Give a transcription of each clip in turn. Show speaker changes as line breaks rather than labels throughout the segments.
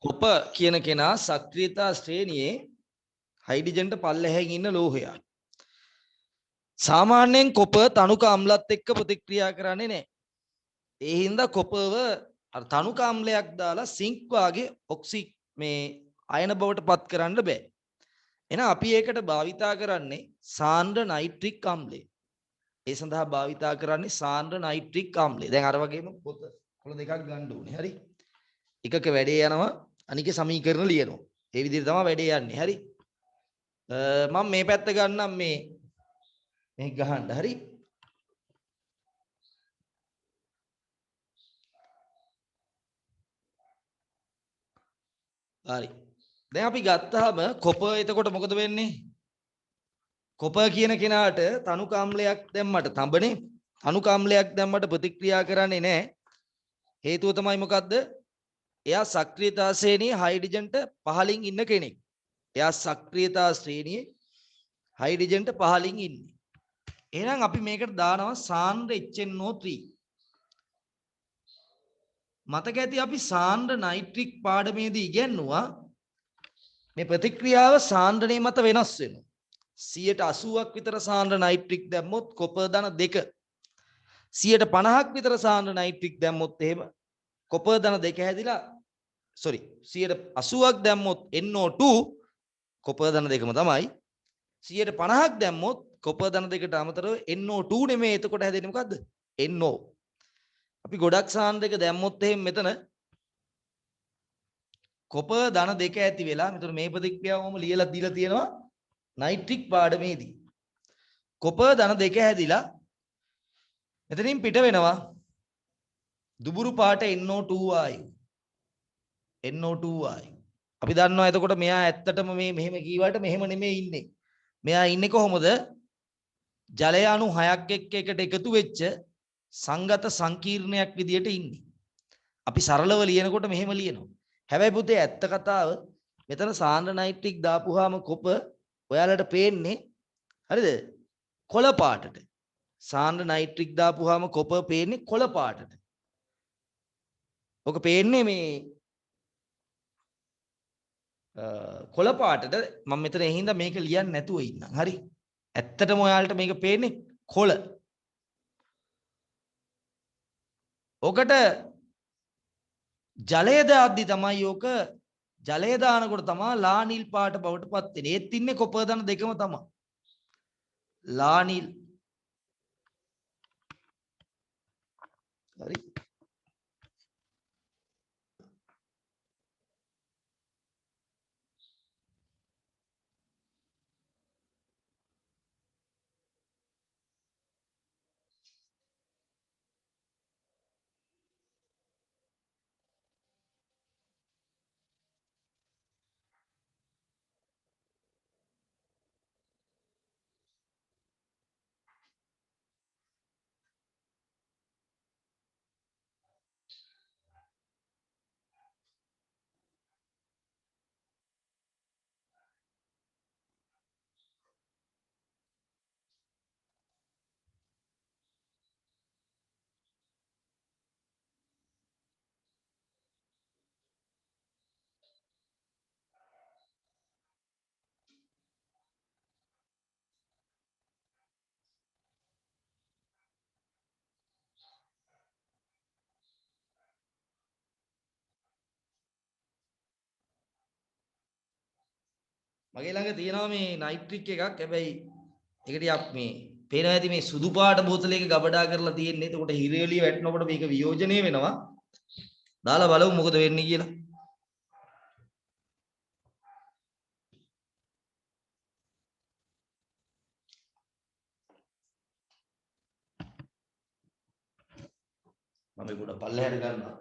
කොප කියන කෙනා සක්‍රියතා ශ්‍රේණියේ හයිඩ්‍රජන්ට පල්ලෙහැන් ඉන්න ලෝහයක්. සාමාන්‍යයෙන් කොප තනුක අම්ලත් එක්ක ප්‍රතික්‍රියා කරන්නේ නැහැ. ඒ හින්දා කොපව අර තනුක අම්ලයක් දාලා සිංක් වාගේ ඔක්සි මේ අයන බවට පත් කරන්න බෑ. එහෙනම් අපි ඒකට භාවිතා කරන්නේ සාන්ද්‍ර නයිට්‍රික් අම්ලය. ඒ සඳහා භාවිතා කරන්නේ සාන්ද්‍ර නයිට්‍රික් අම්ලය. දැන් අර වගේම පොත කොළ දෙකක් ගන්න ඕනේ. හරි. එකක වැඩේ යනවා අනිකේ සමීකරණ ලියනවා. ඒ විදිහට තමයි වැඩේ යන්නේ. හරි. මම මේ පැත්ත ගන්නම් මේ ගහන්න. හරි. හරි. දැන් අපි ගත්තාම කොප එතකොට මොකද වෙන්නේ? කොප කියන කෙනාට තනුක අම්ලයක් දැම්මට තඹනේ තනුක අම්ලයක් දැම්මට ප්‍රතික්‍රියා කරන්නේ නැහැ. හේතුව තමයි මොකද්ද? එයා සක්‍රියතා ශ්‍රේණියේ හයිඩ්‍රජන්ට පහලින් ඉන්න කෙනෙක්. එයා සක්‍රියතා ශ්‍රේණියේ හයිඩ්‍රජන්ට පහලින් ඉන්නේ. එහෙනම් අපි මේකට දානවා සාන්ද්‍ර HNO3. මතක ඇති අපි සාන්ද්‍ර නයිට්‍රික් පාඩමේදී ඉගෙනුවා මේ ප්‍රතික්‍රියාව සාන්ද්‍රණය මත වෙනස් වෙනවා. 80ක් විතර සාන්ද්‍ර නයිට්‍රික් දැම්මොත් කොපර් ධන 2 50ක් විතර සාන්ද්‍ර නයිට්‍රික් දැම්මොත් එහෙම කොපර් ධන 2 හැදිලා 80ක් දැම්මොත් NO2 කොපර් ධන 2ම තමයි 50ක් දැම්මොත් කොපර් ධන 2ට අමතරව NO2 නෙමෙයි එතකොට හැදෙන්නේ මොකද්ද NO. අපි ගොඩක් සාන්ද්‍රයක දැම්මොත් එහෙම මෙතන කොපර් ධන 2 ඇති වෙලා මෙතන මේ ප්‍රතික්‍රියාවම ලියලා දීලා තියෙනවා නයිට්‍රික් පාඩමේදී. කොපර් ධන 2 හැදිලා මෙතනින් පිට වෙනවා දුබුරු පාට NO2 ආයු. NO2 ආයු. අපි දන්නවා එතකොට මෙයා ඇත්තටම මේ මෙහෙම කීවට මෙහෙම නෙමෙයි ඉන්නේ. මෙයා ඉන්නේ කොහොමද? ජලය අණු 6ක් එක්ක එකට එකතු වෙච්ච සංගත සංකීර්ණයක් විදියට ඉන්නේ. අපි සරලව ලියනකොට මෙහෙම ලියනවා. හැබැයි පුතේ ඇත්ත කතාව මෙතන සාන්ද්‍ර නයිට්‍රික් දාපුවාම කොප ඔයාලට පේන්නේ හරිද? කොළ පාටට. සාන්ද්‍ර නයිට්‍රික් දාපුවාම කොප පේන්නේ කොළ පාටට. ඔක පේන්නේ මේ කොළ පාටට. මම මෙතන ඒ හින්දා මේක ලියන්නේ නැතුව ඉන්නම්. හරි. ඇත්තටම ඔයාලට මේක පේන්නේ කොළ. ඔකට ජලය දාද්දි තමයි ඔක ජලය දානකොට තමයි ලා නිල් පාට බවට පත් වෙන්නේ. ඒත් ඉන්නේ කොපර් ධන 2ම තමයි. ලා නිල්. හරි. මගේ ළඟ තියෙනවා මේ නයිට්‍රික් එකක්. හැබැයි ඒක ටිකක් මේ පේනවා ඇති මේ සුදු පාට බෝතලයක ගබඩා කරලා තියෙන්නේ. එතකොට හිර එළිය වැටෙනකොට මේක වියෝජනය වෙනවා. දාලා බලමු මොකද වෙන්නේ කියලා. මම ඒක උඩ පල්ලෙහාට ගන්නවා.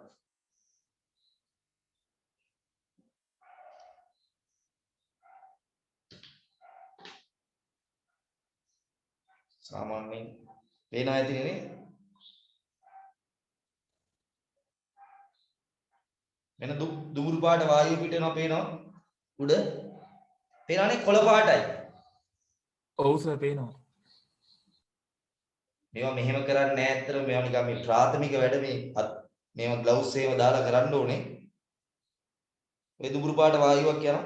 සාමාන්‍යයෙන් පේනවා ඇතිනේ නේ. වෙන දුබුරු පාට වායුව පිට වෙනවා පේනවා. උඩ පේනවනේ කොළ පාටයි.
ඔව් සර් පේනවා.
මේවා මෙහෙම කරන්නේ නැහැ ඇත්තටම. මේවා නිකන් මේ ප්‍රාථමික වැඩ මේවා ග්ලව්ස් එහෙම දාලා කරන්න ඕනේ. ඔය දුඹුරු පාට වායුවක් යනවා.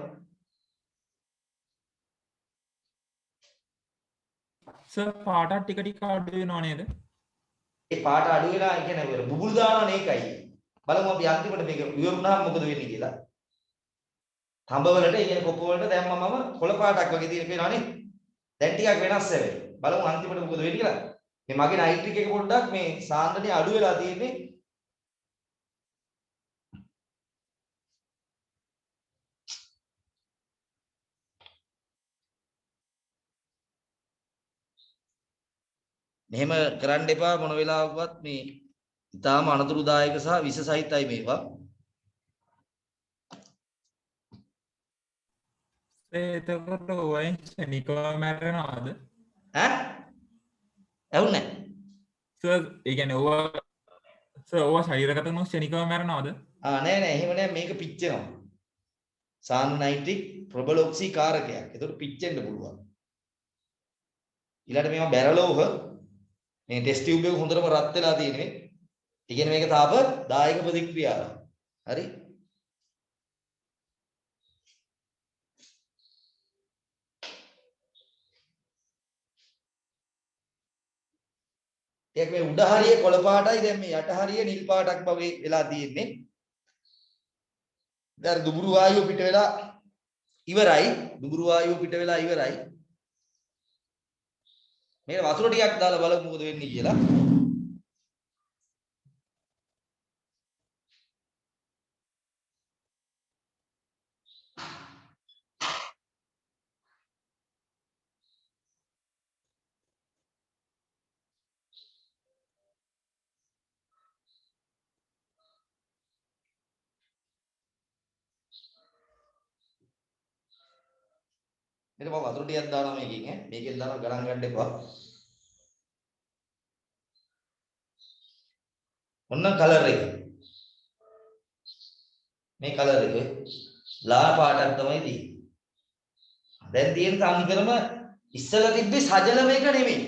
සර් පාටක් ටික ටික අඩු වෙනව නේද?
ඒ පාට අඩු වෙලා ඒ කියන්නේ බුබුලු දානවා නේකයි. බලමු අපි අන්තිමට මේක ඉවරුනහම මොකද වෙන්නේ කියලා. තඹ වලට ඒ කියන්නේ කොප්ප වලට දැම්මම කොළ පාටක් වගේ තියෙන පේනවා නේ. දැන් ටිකක් වෙනස් වෙයි. බලමු අන්තිමට මොකද වෙන්නේ කියලා. මේ මගේ නයිට්‍රික් එක පොඩ්ඩක් මේ සාන්ද්‍රණය අඩු වෙලා තියෙන්නේ. මෙහෙම කරන්න එපා මොන වෙලාවකවත් මේ ඊටාම අනතුරුදායක සහ විෂ සහිතයි මේවා.
එතකොට ඔයන් ක්ෂණිකව මැරෙනවද?
ඈ? ඇහුන්නේ
සර් ඒ කියන්නේ ඔව ශරීරගත වුණොත් ක්ෂණිකව මැරෙනවද?
නෑ නෑ එහෙම නෑ මේක පිච්චෙනවා. සාන්ද්‍රනයිට්‍රික් ප්‍රබල ඔක්සි කාරකයක්. ඒකට පිච්චෙන්න පුළුවන්. ඊළඟට මේවා බැරලෝහ මේ ටෙස්ට් ටියුබ් එක හොඳටම රත් වෙලා තියෙන්නේ. ඒ කියන්නේ මේක තාප දායක ප්‍රතික්‍රියාවක්. හරි? ඒක මේ උඩ හරිය කොළ පාටයි දැන් මේ යට හරිය නිල් පාටක් වගේ වෙලා තියෙන්නේ. දැන් දුඹුරු වායුව පිට වෙලා ඉවරයි. දුඹුරු වායුව පිට වෙලා ඉවරයි. මේක වතුර ටිකක් දාලා බලමු මොකද වෙන්නේ කියලා. මෙන්න මම වතුර ටිකක් දානවා මේකෙන් ඈ. මේකෙන් දානවා ගණන් ගන්න එපා. ඔන්න කලර් එක. මේ කලර් එක ලා පාටක් තමයි තියෙන්නේ. දැන් තියෙන සම්කරම ඉස්සලා තිබ්බේ සජල මේක නෙමෙයි.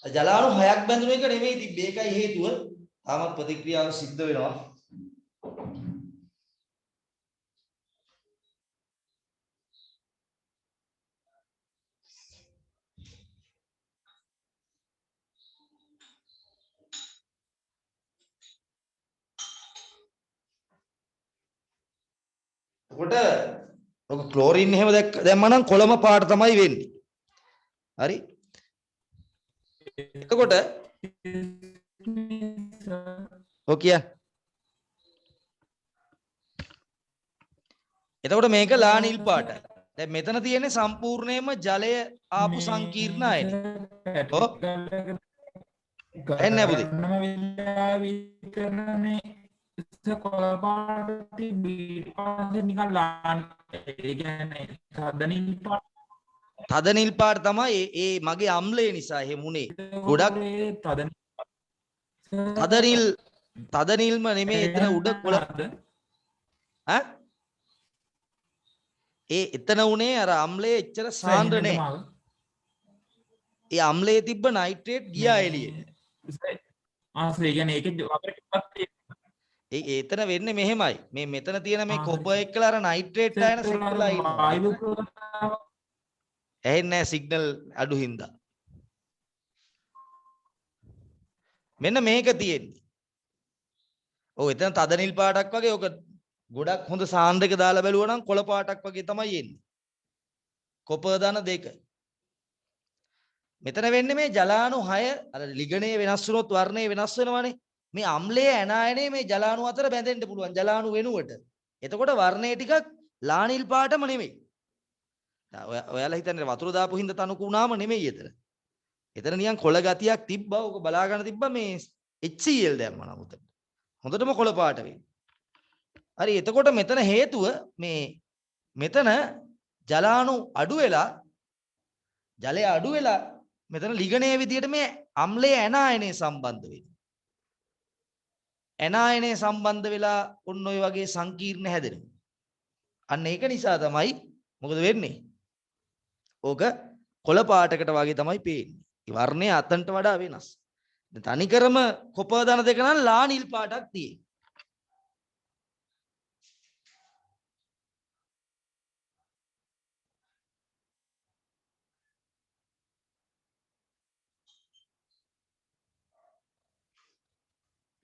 ජලාණු 6ක් බැඳුන එක නෙමෙයි තිබ්බේ. ඒකයි හේතුව. තාමත් ප්‍රතික්‍රියාව සිද්ධ වෙනවා. කොට ඔක ක්ලෝරින් එහෙම දැම්මනම් කොළම පාට තමයි වෙන්නේ. හරි? එතකොට ඔක කිය. එතකොට මේක ලා නිල් පාටයි. දැන් මෙතන තියෙන්නේ සම්පූර්ණයෙන්ම ජලය ආපු සංකීර්ණ අයනේ. ඔව්. එන්නේ පුතේ. තද නිල් පාට තමයි ඒ මගේ අම්ලය නිසා එහෙම උනේ. ගොඩක් තද නිල්ම නෙමෙයි එතන උඩ කොළ ඈ ඒ එතන උනේ අර අම්ලයේ එච්චර සාන්ද්‍ර නැහැ. ඒ අම්ලයේ තිබ්බ නයිට්‍රේට් ගියා එළියට.
ඒ කියන්නේ ඒකේ
ඒ එතන වෙන්නේ මෙහෙමයි. මේ මෙතන තියෙන මේ කොපර් එක්කලා අර නයිට්‍රේට් ආයන සෙට් වෙලා ඉන්නවා. ඇහෙන්නේ නැහැ සිග්නල් අඩු හින්දා. මෙන්න මේක තියෙන්නේ. ඔව් එතන තද නිල් පාටක් වගේ ඔක ගොඩක් හොඳ සාන්ද්‍රයක දාලා බැලුවා නම් කොළ පාටක් වගේ තමයි එන්නේ. කොපර් දාන දෙක. මෙතන වෙන්නේ මේ ජලාණු 6 අර ලිගණය වෙනස් වුණොත් වර්ණය වෙනස් වෙනවනේ. මේ අම්ලයේ ඇනායනේ මේ ජලාණු අතර බැඳෙන්න පුළුවන් ජලාණු වෙනුවට. එතකොට වර්ණය ටිකක් ලා නිල් පාටම නෙමෙයි. ඔයාලා හිතන්නේ වතුර දාපු හින්දා තනුක වුණාම නෙමෙයි එතන. එතන නිකන් කොළ ගතියක් තිබ්බා. ඔක බලා ගන්න තිබ්බා මේ HCl දැම්මා නම් උතන. හොඳටම කොළ පාට වෙයි. හරි එතකොට මෙතන හේතුව මේ මෙතන ජලාණු අඩු වෙලා ජලය අඩු වෙලා මෙතන ලිගණයේ විදියට මේ අම්ලයේ ඇනායනයේ සම්බන්ධ වෙනවා. ඇනායනයේ සම්බන්ධ වෙලා ඔන්න ඔය වගේ සංකීර්ණ හැදෙනවා. අන්න ඒක නිසා තමයි මොකද වෙන්නේ? ඕක කොළ පාටකට වගේ තමයි පේන්නේ. ඒ වර්ණය අතන්ට වඩා වෙනස්. දැන් තනිකරම කොපර් දන දෙක නම් ලා නිල් පාටක් තියෙන්නේ.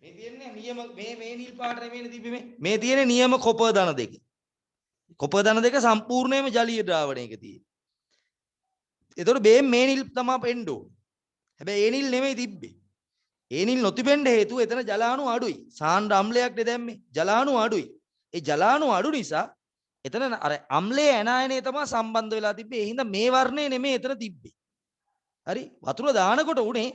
මේ තියෙන්නේ නියම මේ නිල් පාට නෙමෙයි තිබ්බේ මේ තියෙන්නේ නියම කොපර් ධන දෙක. කොපර් ධන දෙක සම්පූර්ණයෙන්ම ජලීය ද්‍රාවණයක තියෙන්නේ. එතකොට මේ නිල් තමයි පෙන්න ඕනේ. හැබැයි ඒ නිල් නෙමෙයි තිබ්බේ. ඒ නිල් නොතිබෙන්න හේතුව එතන ජලාණු අඩුයි. සාන්ද්‍ර අම්ලයක් දැම්මේ. ජලාණු අඩුයි. ඒ ජලාණු අඩු නිසා එතන අර අම්ලයේ ඇනායනය තමයි සම්බන්ධ වෙලා තිබ්බේ. ඒ හින්දා මේ වර්ණය නෙමෙයි එතන තිබ්බේ. හරි? වතුර දානකොට උනේ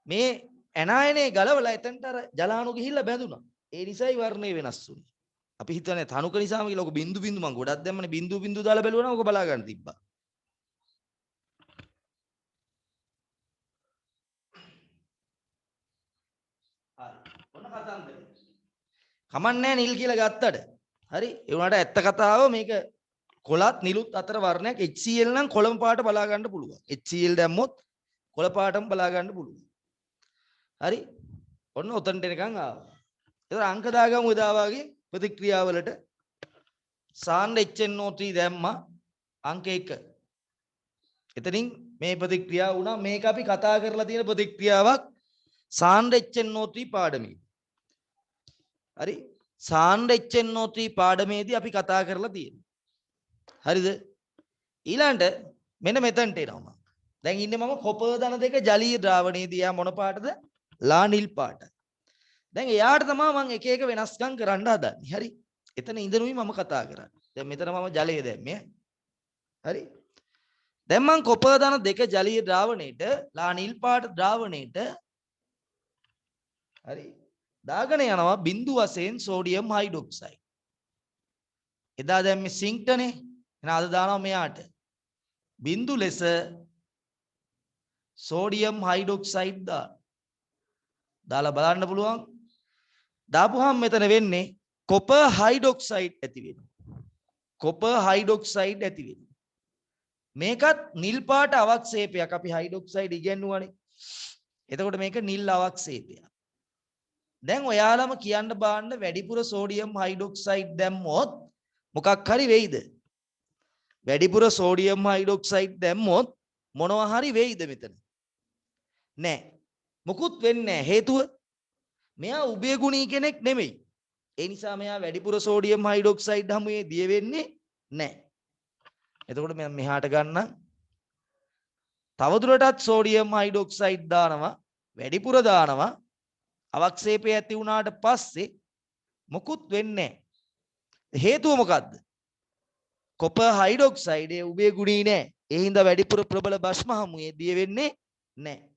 මේ ඇනායනයේ ගලවලා එතනට අර ජලාණු ගිහිල්ලා බැඳුනා. ඒ නිසායි වර්ණය වෙනස් වුනේ. අපි හිතන්නේ තනුක නිසාම කියලා ඔක බින්දු බින්දු මම ගොඩක් දැම්මනේ බින්දු බින්දු දාලා බැලුවා නම් ඔක බලා ගන්න තිබ්බා. ඔන්න කතන්දරේ. කමන්නේ නිල් කියලා ගත්තට. හරි? ඒ වුණාට ඇත්ත කතාව මේක කොළත් නිලුත් අතර වර්ණයක් HCl නම් කොළම පාට බලා ගන්න පුළුවන්. HCl දැම්මොත් කොළ පාටම බලා ගන්න පුළුවන්. හරි? ඔන්න ඔතනට එනකන් ආවා. ඒතර අංක දාගමු එදා වගේ ප්‍රතික්‍රියාවලට සාන්ද්‍ර HNO3 දැම්මා අංක 1. එතනින් මේ ප්‍රතික්‍රියාව වුණා මේක අපි කතා කරලා තියෙන ප්‍රතික්‍රියාවක් සාන්ද්‍ර HNO3 පාඩමේ. හරි? සාන්ද්‍ර HNO3 පාඩමේදී අපි කතා කරලා තියෙනවා. හරිද? ඊළඟට මෙන්න මෙතනට එනවා. දැන් ඉන්නේ මම කොපර් ධන දෙක ජලීය ද්‍රාවණයේදී යා මොන පාටද? ලා නිල් පාට. දැන් එයාට තමයි මම එක එක වෙනස්කම් කරන්න හදන්නේ. හරි? එතන ඉඳනුයි මම කතා කරන්නේ. දැන් මෙතන මම ජලය දැම්මේ. හරි? දැන් මම කොපර් ධන දෙක ජලීය ද්‍රාවණයට ලා නිල් පාට ද්‍රාවණයට හරි දාගෙන යනවා බිඳු වශයෙන් සෝඩියම් හයිඩ්‍රොක්සයිඩ්. එදා දැම්මේ සිංක්ටනේ. එහෙනම් අද දානවා මෙයාට. බිඳු ලෙස සෝඩියම් හයිඩ්‍රොක්සයිඩ් දාලා බලන්න පුළුවන්. දාපුවාම මෙතන වෙන්නේ කොපර් හයිඩ්‍රොක්සයිඩ් ඇති වෙනවා. කොපර් හයිඩ්‍රොක්සයිඩ් ඇති වෙනවා. මේකත් නිල් පාට අවක්ෂේපයක් අපි හයිඩ්‍රොක්සයිඩ් ඉගෙනුවානේ. එතකොට මේක නිල් අවක්ෂේපයක්. දැන් ඔයාලම කියන්න බාන්න වැඩිපුර සෝඩියම් හයිඩ්‍රොක්සයිඩ් දැම්මොත් මොකක් හරි වෙයිද? වැඩිපුර සෝඩියම් හයිඩ්‍රොක්සයිඩ් දැම්මොත් මොනවා හරි වෙයිද මෙතන? නෑ. මොකුත් වෙන්නේ නෑ. හේතුව මෙයා උභයගුණී කෙනෙක් නෙමෙයි. ඒ නිසා මෙයා වැඩිපුර සෝඩියම් හයිඩ්‍රොක්සයිඩ් හැමුවේ දිය වෙන්නේ නෑ. එතකොට මම මෙහාට ගන්න තවදුරටත් සෝඩියම් හයිඩ්‍රොක්සයිඩ් දානවා වැඩිපුර දානවා අවක්ෂේපය ඇති වුණාට පස්සේ මොකුත් වෙන්නේ නැහැ. හේතුව මොකද්ද? කොපර් හයිඩ්‍රොක්සයිඩ් ඒ උභයගුණී නැහැ. ඒ හින්දා වැඩිපුර ප්‍රබල භස්ම හමුවේ දිය වෙන්නේ නැහැ.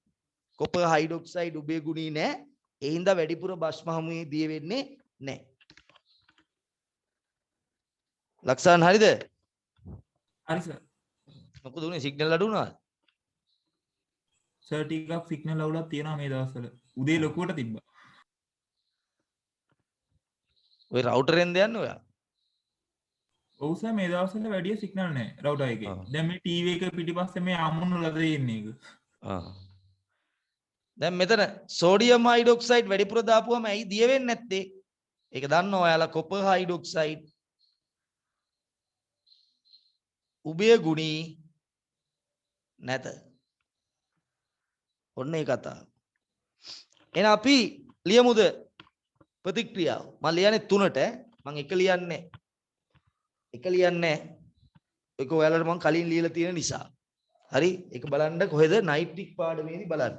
කොපර් හයිඩ්‍රොක්සයිඩ් උභයගුණී නැහැ. ඒ හින්දා වැඩිපුර භස්ම හමුවේ දිය වෙන්නේ නැහැ. ලක්ෂණ හරිද?
හරි සර්.
මොකද උනේ සිග්නල් අඩු වුණාද?
සර් ටිකක් සිග්නල් අවුලක් තියෙනවා මේ දවස්වල. උදේ ලොකුවට තිබ්බා.
ඔය රවුටරෙන්ද යන්නේ ඔයා?
ඔව් සර් මේ දවස්වල වැඩි සිග්නල් නැහැ රවුටර් එකේ. දැන් මේ ටීවී එක පිටිපස්සේ මේ අමුණුලා තියෙන්නේ ඒක.
දැන් මෙතන සෝඩියම් හයිඩ්‍රොක්සයිඩ් වැඩිපුර දාපුවම ඇයි දිය වෙන්නේ නැත්තේ? ඒක දන්නවා ඔයාලා කොපර් හයිඩ්‍රොක්සයිඩ් උභයගුණී නැත. ඔන්න ඒ කතාව. එහෙනම් අපි ලියමුද ප්‍රතික්‍රියාව? මම ලියන්නේ 3ට. මම එක ලියන්නේ. එක ලියන්නේ. ඒක ඔයාලට මම කලින් ලියලා තියෙන නිසා. හරි? ඒක බලන්න කොහෙද නයිට්‍රික් පාඩමේදී බලන්න.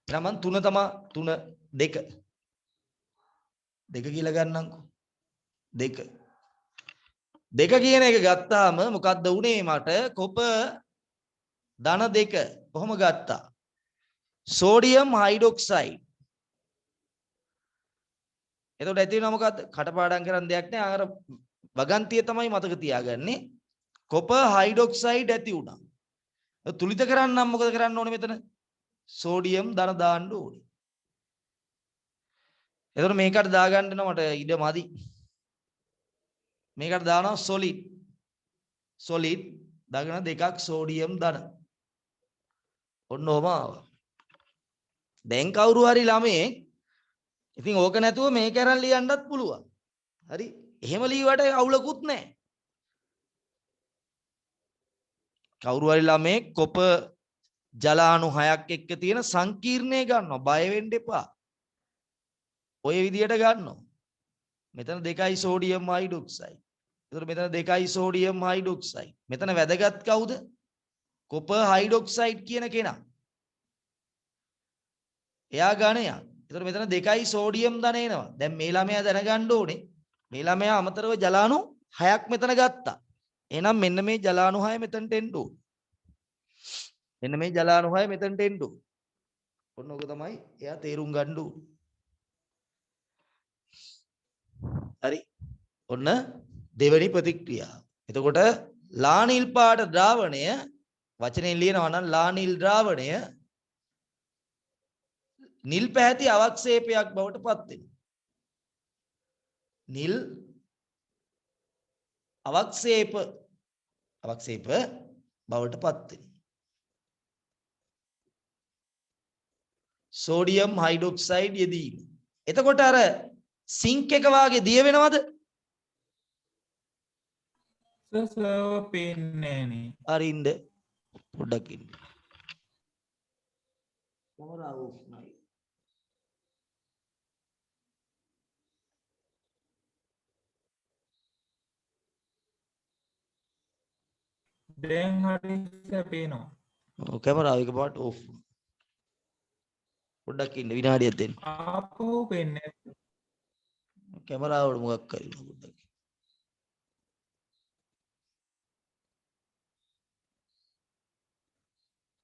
එහෙනම් මම 3 තමයි 3 2. 2 කියලා ගන්නම්කෝ. 2. 2 කියන එක ගත්තාම මොකද්ද උනේ මට? කොපර් ධන 2 කොහොම ගත්තා? Sodium hydroxide. එතකොට ඇති වෙනවා මොකද්ද? කටපාඩම් කරන් දෙයක් නෑ. අර වගන්තිය තමයි මතක තියාගන්නේ. කොපර් හයිඩ්‍රොක්සයිඩ් ඇති වුණා. තුලිත කරන්නම් මොකද කරන්න ඕනේ මෙතන? සෝඩියම් ධන දාන්න ඕනේ. එතකොට මේකට දාගන්න මට ඉඩ මදි. මේකට දානවා සොලිඩ්. සොලිඩ් දාගෙන 2ක් සෝඩියම් ධන. ඔන්න ඔහම ආවා. දැන් කවුරු හරි ළමේ ඉතින් ඕක නැතුව මේක අරන් ලියන්නත් පුළුවන්. හරි? එහෙම ලියුවට අවුලකුත් නැහැ. කවුරු හරි ළමේ කොපර් ජලාණු 6ක් එක්ක තියෙන සංකීර්ණය ගන්නවා. බය වෙන්න එපා. ඔය විදියට ගන්නවා. මෙතන 2යි සෝඩියම් හයිඩ්‍රොක්සයිඩ්. එතකොට මෙතන 2යි සෝඩියම් හයිඩ්‍රොක්සයිඩ්. මෙතන වැදගත් කවුද? කොපර් හයිඩ්‍රොක්සයිඩ් කියන කෙනා. එයා ඝනයක්. එතකොට මෙතන 2යි සෝඩියම් ධන එනවා. දැන් මේ ළමයා දැනගන්න ඕනේ. මේ ළමයා අමතරව ජලාණු 6ක් මෙතන ගත්තා. එහෙනම් මෙන්න මේ ජලාණු 6 මෙතනට එන්න ඕනේ. මෙන්න මේ ජලාණු 6 මෙතනට එන්න ඕනේ. ඔන්න ඔක තමයි එයා තේරුම් ගන්න ඕනේ. හරි. ඔන්න දෙවෙනි ප්‍රතික්‍රියාව. එතකොට ලා නිල් පාට ද්‍රාවණය වචනෙන් ලියනවා නම් ලා නිල් ද්‍රාවණය නිල් පැහැති අවක්ෂේපයක් බවට පත් වෙනවා. නිල් අවක්ෂේප බවට පත් වෙනවා. සෝඩියම් හයිඩ්‍රොක්සයිඩ් යෙදීම. එතකොට අර සිංක් එක වාගේ දිය වෙනවද?
සර් පේන්නේ නේ.
අරින්ද පොඩ්ඩක් ඉන්න. කැමරා ඕෆ් නයි.
දැන් හරි සර් පේනවා.
ඔව් කැමරාව එකපාරට ඕෆ්. පොඩ්ඩක් ඉන්න විනාඩියක් දෙන්න.
ආපහු පේන්නේ.
කැමරාවට මොකක් හරි පොඩ්ඩක්.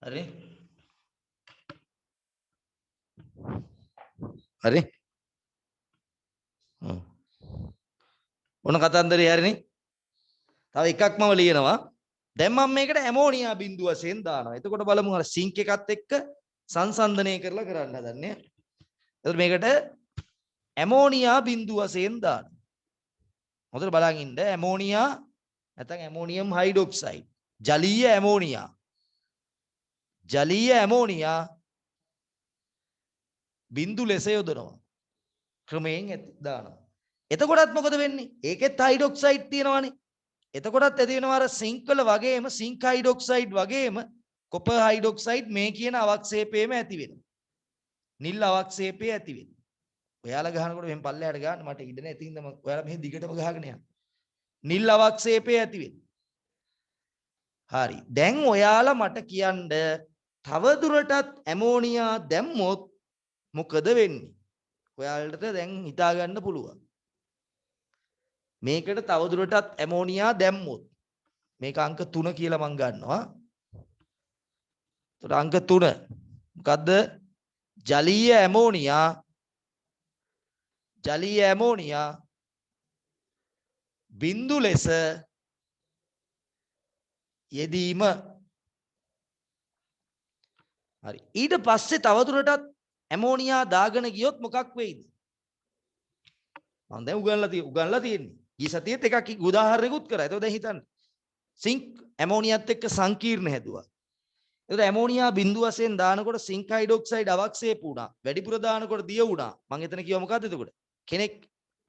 හරි. හරි. ඔන්න කතන්දරේ හරිනේ. තව එකක් මම ලියනවා. දැන් මම මේකට ඇමෝනියා බිඳුව වශයෙන් දානවා. එතකොට බලමු අර සිංක් එකත් එක්ක සංසන්දනය කරලා කරන්න හදන්නේ. එතකොට මේකට ඇමෝනියා බිඳුව වශයෙන් දානවා. හොඳට බලන් ඉන්න. ඇමෝනියා නැත්නම් ඇමෝනියම් හයිඩ්‍රොක්සයිඩ්. ජලීය ඇමෝනියා. ජලීය ඇමෝනියා බිඳු ලෙස යොදනවා. ක්‍රමයෙන් දානවා. එතකොටත් මොකද වෙන්නේ? ඒකෙත් හයිඩ්‍රොක්සයිඩ් තියෙනවානේ. එතකොටත් ඇති වෙනවා අර සිංක් වල වගේම සිංක් හයිඩ්‍රොක්සයිඩ් වගේම කොපර් හයිඩ්‍රොක්සයිඩ් මේ කියන අවක්ෂේපයේම ඇති වෙනවා. නිල් අවක්ෂේපය ඇති වෙනවා. ඔයාලා ගහනකොට මෙන් පල්ලෙහාට ගන්න මට ඉඩ නැති හින්දා මම ඔයාලා මෙහෙ දිගටම ගහගෙන යනවා. නිල් අවක්ෂේපය ඇති වෙනවා. හරි. දැන් ඔයාලා මට කියන්න තව දුරටත් ඇමෝනියා දැම්මොත් මොකද වෙන්නේ? ඔයාලට දැන් හිතා ගන්න පුළුවන්. මේකට තව දුරටත් ඇමෝනියා දැම්මොත් මේක අංක 3 කියලා මම ගන්නවා. එතකොට අංක 3 මොකද්ද? ජලීය ඇමෝනියා බිඳු ලෙස යෙදීම. හරි. ඊට පස්සේ තවදුරටත් ඇමෝනියා දාගෙන ගියොත් මොකක් වෙයිද? මම දැන් උගන්ලා තියෙන්නේ. ඊ සතියේත් එකක් උදාහරණයකුත් කරා. ඒක දැන් හිතන්න. සිංක් ඇමෝනියාත් එක්ක සංකීර්ණ හැදුවා. එතකොට ඇමෝනියා බිඳු වශයෙන් දානකොට සිංක් හයිඩ්‍රොක්සයිඩ් අවක්ෂේප වුණා. වැඩිපුර දානකොට දිය වුණා. මම එතන කියව මොකද්ද එතකොට? කෙනෙක්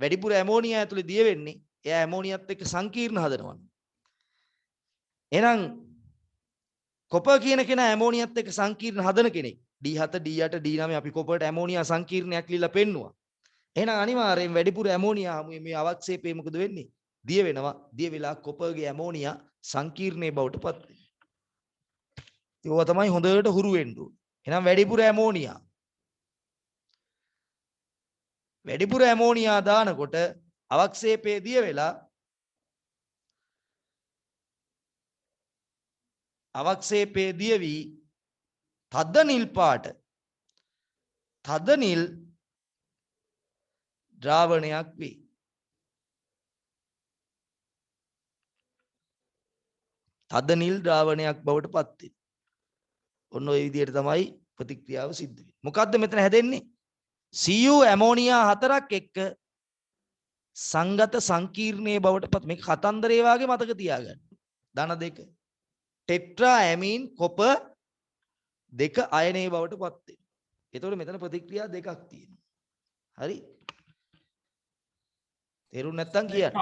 වැඩිපුර ඇමෝනියා ඇතුලේ දිය වෙන්නේ එයා ඇමෝනියාත් එක්ක සංකීර්ණ හදනවා. එහෙනම් කොපර් කියන කෙනා ඇමෝනියාත් එක්ක සංකීර්ණ හදන කෙනෙක්. D7 D8 D9 අපි කොපර්ට ඇමෝනියා සංකීර්ණයක් ලියලා පෙන්නුවා. එහෙනම් අනිවාර්යෙන් වැඩිපුර ඇමෝනියා මේ අවක්ෂේපේ මොකද වෙන්නේ? දිය වෙනවා. දිය වෙලා කොපර්ගේ ඇමෝනියා සංකීර්ණේ බවට පත් වෙනවා. ඒවා තමයි හොඳට හුරු වෙන්න ඕනේ. එහෙනම් වැඩිපුර ඇමෝනියා දානකොට අවක්ෂේපේ දිය වෙලා අවක්ෂේපේ දිය වී තද නිල් ද්‍රාවණයක් වේ. තද නිල් ද්‍රාවණයක් බවට පත් වෙනවා. ඔන්න ඔය විදිහට තමයි ප්‍රතික්‍රියාව සිද්ධ වෙන්නේ. මොකද්ද මෙතන හැදෙන්නේ? Cu ඇමෝනියා 4ක් එක්ක සංගත සංකීර්ණයේ බවට පත්. මේක කතන්දරේ වාගේ මතක තියාගන්න. ධන 2 ටෙට්‍රා ඇමීන් කොපර් 2 අයනයේ බවට පත් වෙනවා. එතකොට මෙතන ප්‍රතික්‍රියා දෙකක් තියෙනවා. හරි? තේරුම් නැත්තම් කියන්න.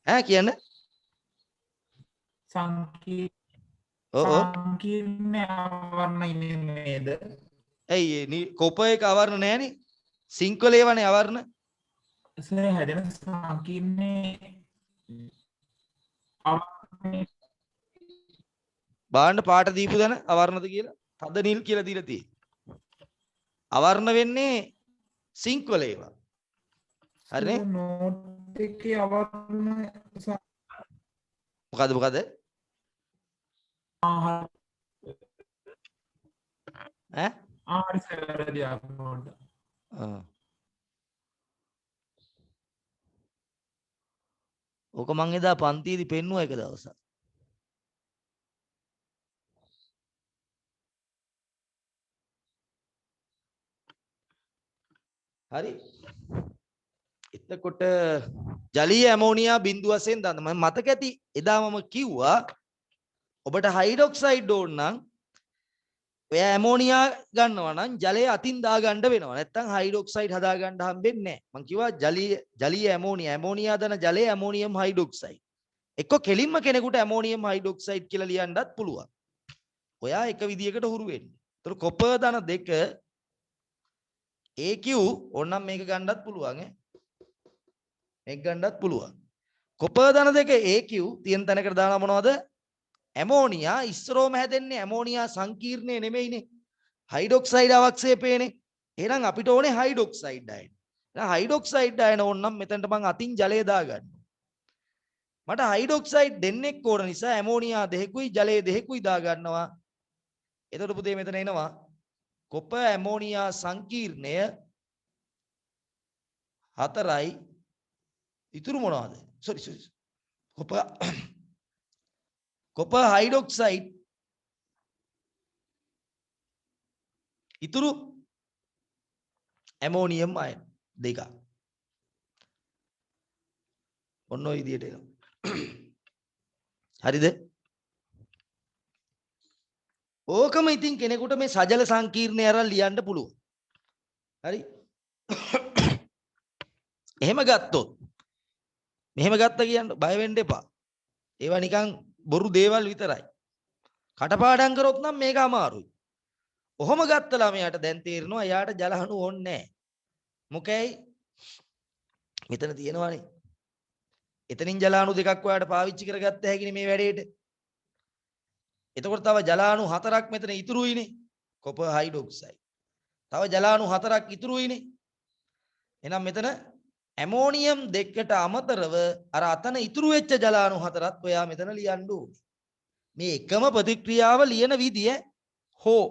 ඈ කියන්න.
සංකීර්ණ අවර්ණයිනේද?
ඇයි කොපර් එක අවර්ණ නැහැනේ. සිංක් වල ඒවනේ අවර්ණ.
සර් හැදෙන සංකීර්ණේ අවර්ණය
බාන්න පාට දීපු දන අවර්ණද කියලා. තද නිල් කියලා දීලා තියෙන්නේ. අවර්ණ වෙන්නේ සිංක් වල ඒවා. හරිනේ?
නෝට් එකේ අවර්ණ
මොකද? ඈ?
හරි සර් වැරදි නෝට්.
ඕක මං එදා පන්තියේදී පෙන්නුවා එක දවසක්. හරි. එතකොට ජලීය ඇමෝනියා බිඳුව වශයෙන් දාන්න. මම මතක ඇති එදා මම කිව්වා ඔබට හයිඩ්‍රොක්සයිඩ් ඕන නම් ඔය ඇමෝනියා ගන්නවා නම් ජලය අතින් දාගන්න වෙනවා. නැත්තම් හයිඩ්‍රොක්සයිඩ් හදාගන්න හම්බෙන්නේ නැහැ. මං කිව්වා ජලීය ඇමෝනියා දන ජලය ඇමෝනියම් හයිඩ්‍රොක්සයිඩ්. එක්ක කෙලින්ම කෙනෙකුට ඇමෝනියම් හයිඩ්‍රොක්සයිඩ් කියලා ලියන්නත් පුළුවන්. ඔයා එක විදියකට හුරු වෙන්න. ඒතර කොපර් දන දෙක AQ ඕනනම් මේක ගන්නත් පුළුවන් ඈ. මේක ගන්නත් පුළුවන්. කොපර් දන දෙක AQ තියෙන තැනකට දානවා මොනවද? ඇමෝනියා ඉස්සරෝම හැදෙන්නේ ඇමෝනියා සංකීර්ණය නෙමෙයිනේ. හයිඩ්‍රොක්සයිඩ් අවක්ෂේපයනේ. එහෙනම් අපිට ඕනේ හයිඩ්‍රොක්සයිඩ් අයන. එහෙනම් හයිඩ්‍රොක්සයිඩ් අයන ඕනනම් මෙතනට මං අතින් ජලය දාගන්න. මට හයිඩ්‍රොක්සයිඩ් දෙන්නෙක් ඕන නිසා ඇමෝනියා දෙකකුයි ජලය දෙකකුයි දාගන්නවා. එතකොට පුතේ මෙතන එනවා කොපර් ඇමෝනියා සංකීර්ණය 4යි ඉතුරු මොනවද? සෝරි කොපර් හයිඩ්‍රොක්සයිඩ් ඉතුරු ඇමෝනියම් අයන් දෙක. ඔන්න ඔය විදියට එනවා. හරිද? ඕකම ඉතින් කෙනෙකුට මේ සජල සංකීර්ණය අරන් ලියන්න පුළුවන්. හරි? එහෙම ගත්තොත් මෙහෙම ගත්ත කියන්න බය වෙන්න එපා. ඒවා නිකන් බොරු දේවල් විතරයි. කටපාඩම් කරොත් නම් මේක අමාරුයි. ඔහොම ගත්ත ළමයාට දැන් තේරෙනවා එයාට ජලහණු ඕනේ නැහැ. මොකැයි මෙතන තියෙනවානේ. එතනින් ජලාණු දෙකක් ඔයාලට පාවිච්චි කරගත්ත හැකිනේ මේ වැඩේට. එතකොට තව ජලාණු 4ක් මෙතන ඉතුරුයිනේ. Copper hydroxide. තව ජලාණු 4ක් ඉතුරුයිනේ. එහෙනම් මෙතන ඇමෝනියම් දෙකට අමතරව අර අතන ඉතුරු වෙච්ච ජලාණු 4ක් ඔයා මෙතන ලියන්න ඕනේ. මේ එකම ප්‍රතික්‍රියාව ලියන විදිය හෝ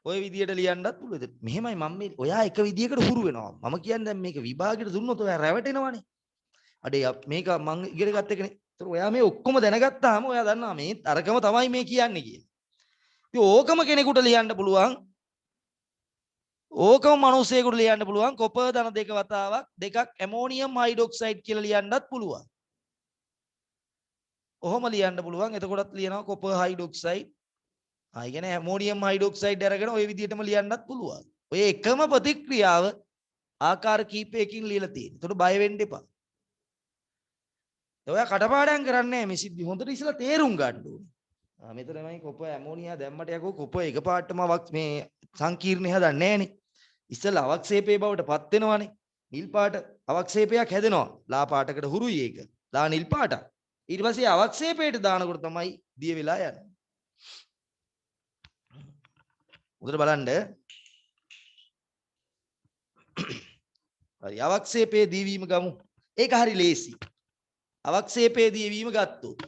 ඔය විදියට ලියන්නත් පුළුවන්. මෙහෙමයි මම මේ ඔයා එක විදියකට හුරු වෙනවා. මම කියන්නේ දැන් මේක විභාගෙට දුන්නොත් ඔයා රැවටෙනවනේ. අඩේ මේක මං ඉගෙන ගත්ත එකනේ. ඒතර ඔයා මේ ඔක්කොම දැනගත්තාම ඔයා දන්නවා මේ අරකම තමයි මේ කියන්නේ කියලා. ඉතින් ඕකම කෙනෙකුට ලියන්න පුළුවන්. ඕකම මිනිස්සෙකුට ලියන්න පුළුවන්. කොපර් ධන දෙක වතාවක් දෙකක් ඇමෝනියම් හයිඩ්‍රොක්සයිඩ් කියලා ලියන්නත් පුළුවන්. ඔහොම ලියන්න පුළුවන්. එතකොටත් ලියනවා කොපර් හයිඩ්‍රොක්සයිඩ්. ඒ කියන්නේ ඇමෝනියම් හයිඩ්‍රොක්සයිඩ් අරගෙන ওই විදිහටම ලියන්නත් පුළුවන්. ඔය එකම ප්‍රතික්‍රියාව ආකාර කීපයකින් ලියලා තියෙනවා. ඒතකොට බය වෙන්න එපා. ඔයා කටපාඩම් කරන්නේ නැහැ. මේ සිද්ධි හොඳට ඉස්සලා තේරුම් ගන්න ඕනේ. මෙතනමයි කොපර් ඇමෝනියා දැම්මට යකෝ කොපර් එකපාරටම මේ සංකීර්ණය හදන්නේ නැහනේ. ඉස්සලා අවක්ෂේපයේ බවට පත් වෙනවානේ. නිල් පාට අවක්ෂේපයක් හැදෙනවා. ලා පාටකට හුරුයි ඒක. ලා නිල් පාට. ඊට පස්සේ අවක්ෂේපයට දානකොට තමයි දිය වෙලා යන්නේ. උදේට බලන්න. හරි අවක්ෂේපයේ දීවීම ගමු. ඒක හරි ලේසි. අවක්ෂේපයේ දීවීම ගත්තොත්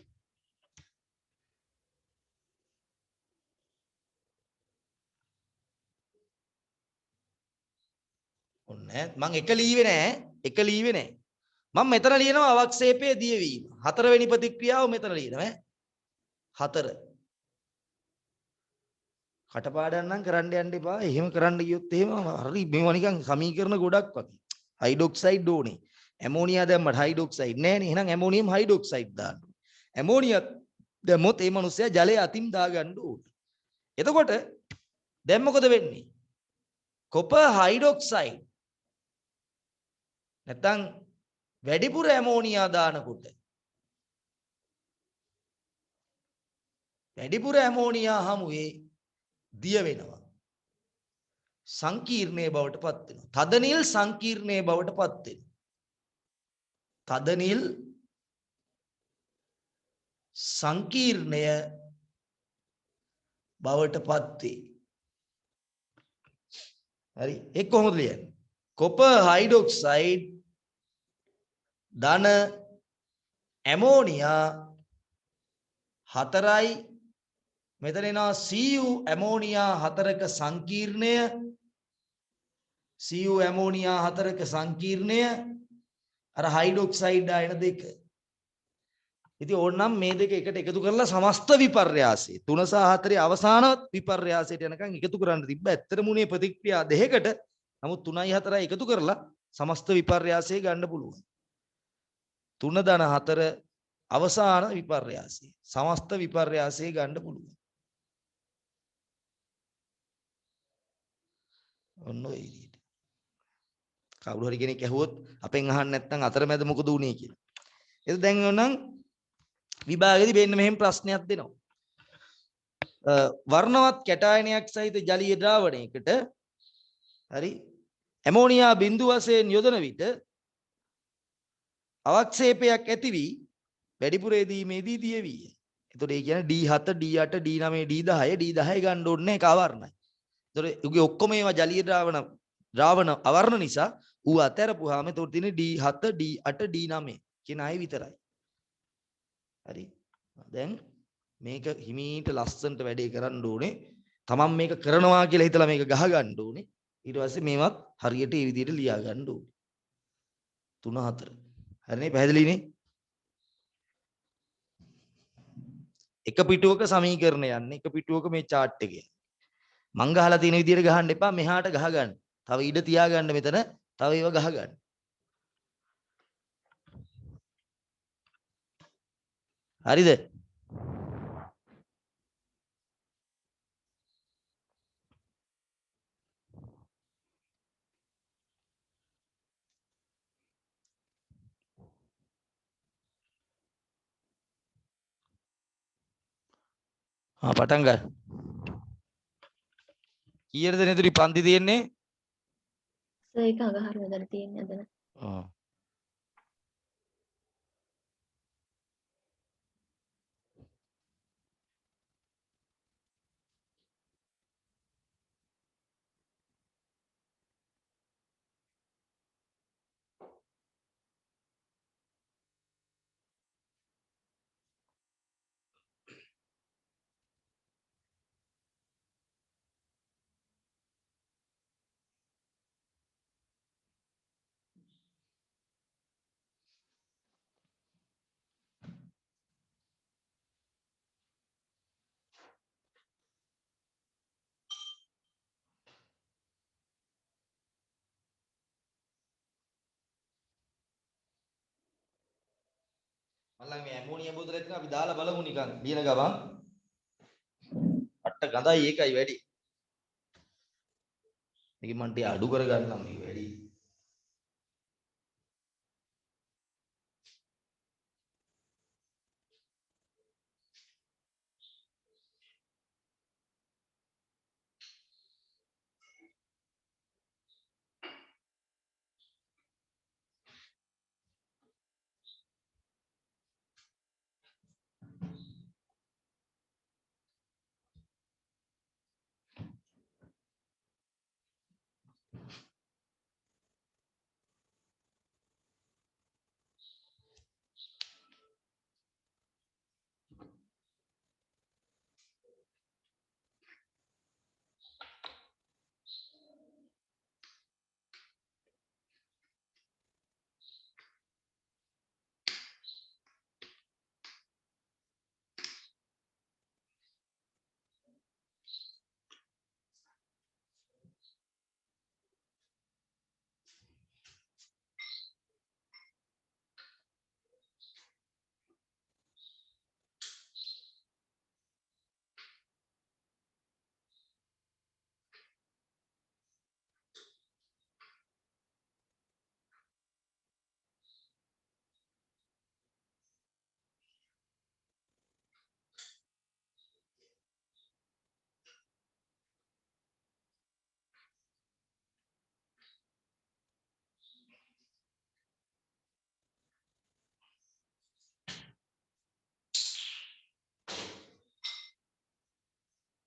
ඔන්න මම එක ලීවේ නැහැ. මම මෙතන ලියනවා අවක්ෂේපයේ දීවීම. 4 වෙනි ප්‍රතික්‍රියාව මෙතන ලියනවා ඈ. 4 කටපාඩම් නම් කරන්න යන්න එපා. එහෙම කරන්න ගියොත් එහෙම හරි මේවා නිකන් සමීකරණ ගොඩක් වගේ. හයිඩ්‍රොක්සයිඩ් ඕනේ. ඇමෝනියා දැම්මට හයිඩ්‍රොක්සයිඩ් නැහැනේ. එහෙනම් ඇමෝනියම් හයිඩ්‍රොක්සයිඩ් දාන්න. ඇමෝනියා දැම්මොත් මේ මිනිස්සයා ජලය අතින් දාගන්න ඕනේ. එතකොට දැන් මොකද වෙන්නේ? කොපර් හයිඩ්‍රොක්සයිඩ් නැත්තම් වැඩිපුර ඇමෝනියා දානකොට වැඩිපුර ඇමෝනියා හමුවේ දිය වෙනවා. සංකීර්ණයේ බවට පත් වෙනවා. තද නිල් සංකීර්ණයේ බවට පත් වෙනවා. තද නිල් සංකීර්ණය බවට පත් වේ. හරි. ඒක කොහොමද ලියන්නේ? කොපර් හයිඩ්‍රොක්සයිඩ් ධන ඇමෝනියා 4යි මෙතන එනවා Cu ඇමෝනියා 4ක සංකීර්ණය Cu ඇමෝනියා 4ක සංකීර්ණය අර හයිඩ්‍රොක්සයිඩ් ආයන දෙක. ඉතින් ඕනනම් මේ දෙක එකට එකතු කරලා සමස්ත විපර්යාසය 3 සහ 4 අවසාන විපර්යාසයට යනකම් එකතු කරන්න තිබ්බ. ඇත්තටම උනේ ප්‍රතික්‍රියා දෙකකට. නමුත් 3යි 4යි එකතු කරලා සමස්ත විපර්යාසය ගන්න පුළුවන්. 3 ධන 4 අවසාන විපර්යාසය. සමස්ත විපර්යාසය ගන්න පුළුවන්. ඔන්න ඔය විදිහට. කවුරු හරි කෙනෙක් ඇහුවොත් අපෙන් අහන්න නැත්නම් අතරමැද මොකද උනේ කියලා. ඒක දැන් ඕනනම් විභාගෙදි මෙන්න මෙහෙම ප්‍රශ්නයක් දෙනවා. වර්ණවත් කැටායනයක් සහිත ජලීය ද්‍රාවණයකට හරි ඇමෝනියා බිඳු වශයෙන් යොදන විට අවක්ෂේපයක් ඇති වී වැඩිපුර යෙදීමේදී දියවිය. එතකොට ඒ කියන්නේ D7 D8 D9 D10 D10 ගන්න ඕනේ ඒක අවර්ණයි. එතකොට උගේ ඔක්කොම ඒවා ජලීය ද්‍රාවණ අවර්ණ නිසා ඌ අතරපුවාම එතකොට තියෙන්නේ D7 D8 D9 කියන අය විතරයි. හරි. දැන් මේක හිමීට ලස්සනට වැඩේ කරන්න ඕනේ. තමන් මේක කරනවා කියලා හිතලා මේක ගහ ගන්න ඕනේ. ඊට පස්සේ මේවත් හරියට මේ විදිහට ලියා ගන්න ඕනේ. 3 4. හරිනේ පැහැදිලිනේ? එක පිටුවක සමීකරණ යන්නේ එක පිටුවක මේ chart එකේ. මං ගහලා තියෙන විදිහට ගහන්න එපා මෙහාට ගහ ගන්න. තව ඉඩ තියා ගන්න මෙතන. තව ඒව ගහ ගන්න. හරිද? පටන් ගන්න. කීයටද නේද පන්ති තියෙන්නේ?
ඒක අගහර වෙදලා තියෙන්නේ අදන.
ආ. මල්ලන් මේ ඇමෝනියා බෝතලෙත් අපි දාලා බලමු නිකන් ලියන ගමන්. අට්ට ගඳයි ඒකයි වැඩි. මේක මන් ටික අඩු කරගන්නම් මේක වැඩි.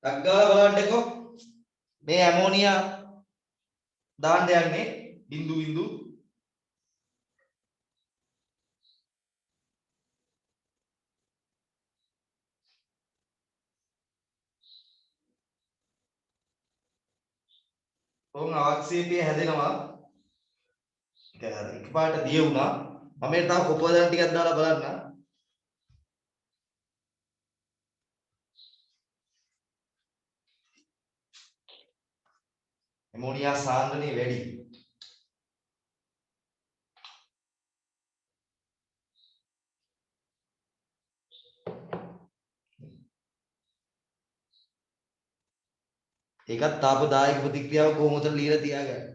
ටග්ගාලා බලන්නකෝ මේ ඇමෝනියා දාන්න යන්නේ බිඳු බිඳු ඔවුන් අවක්ෂේපය හැදෙනවා එකපාරට දිය වුණා මම මේ තාම කොපදාන ටිකක් දාලා බලන්න ඇමෝනියා සාන්ද්‍රණය වැඩි ඒකත් තාපදායක ප්‍රතික්‍රියාව කොහොමද লীලා තියාගන්න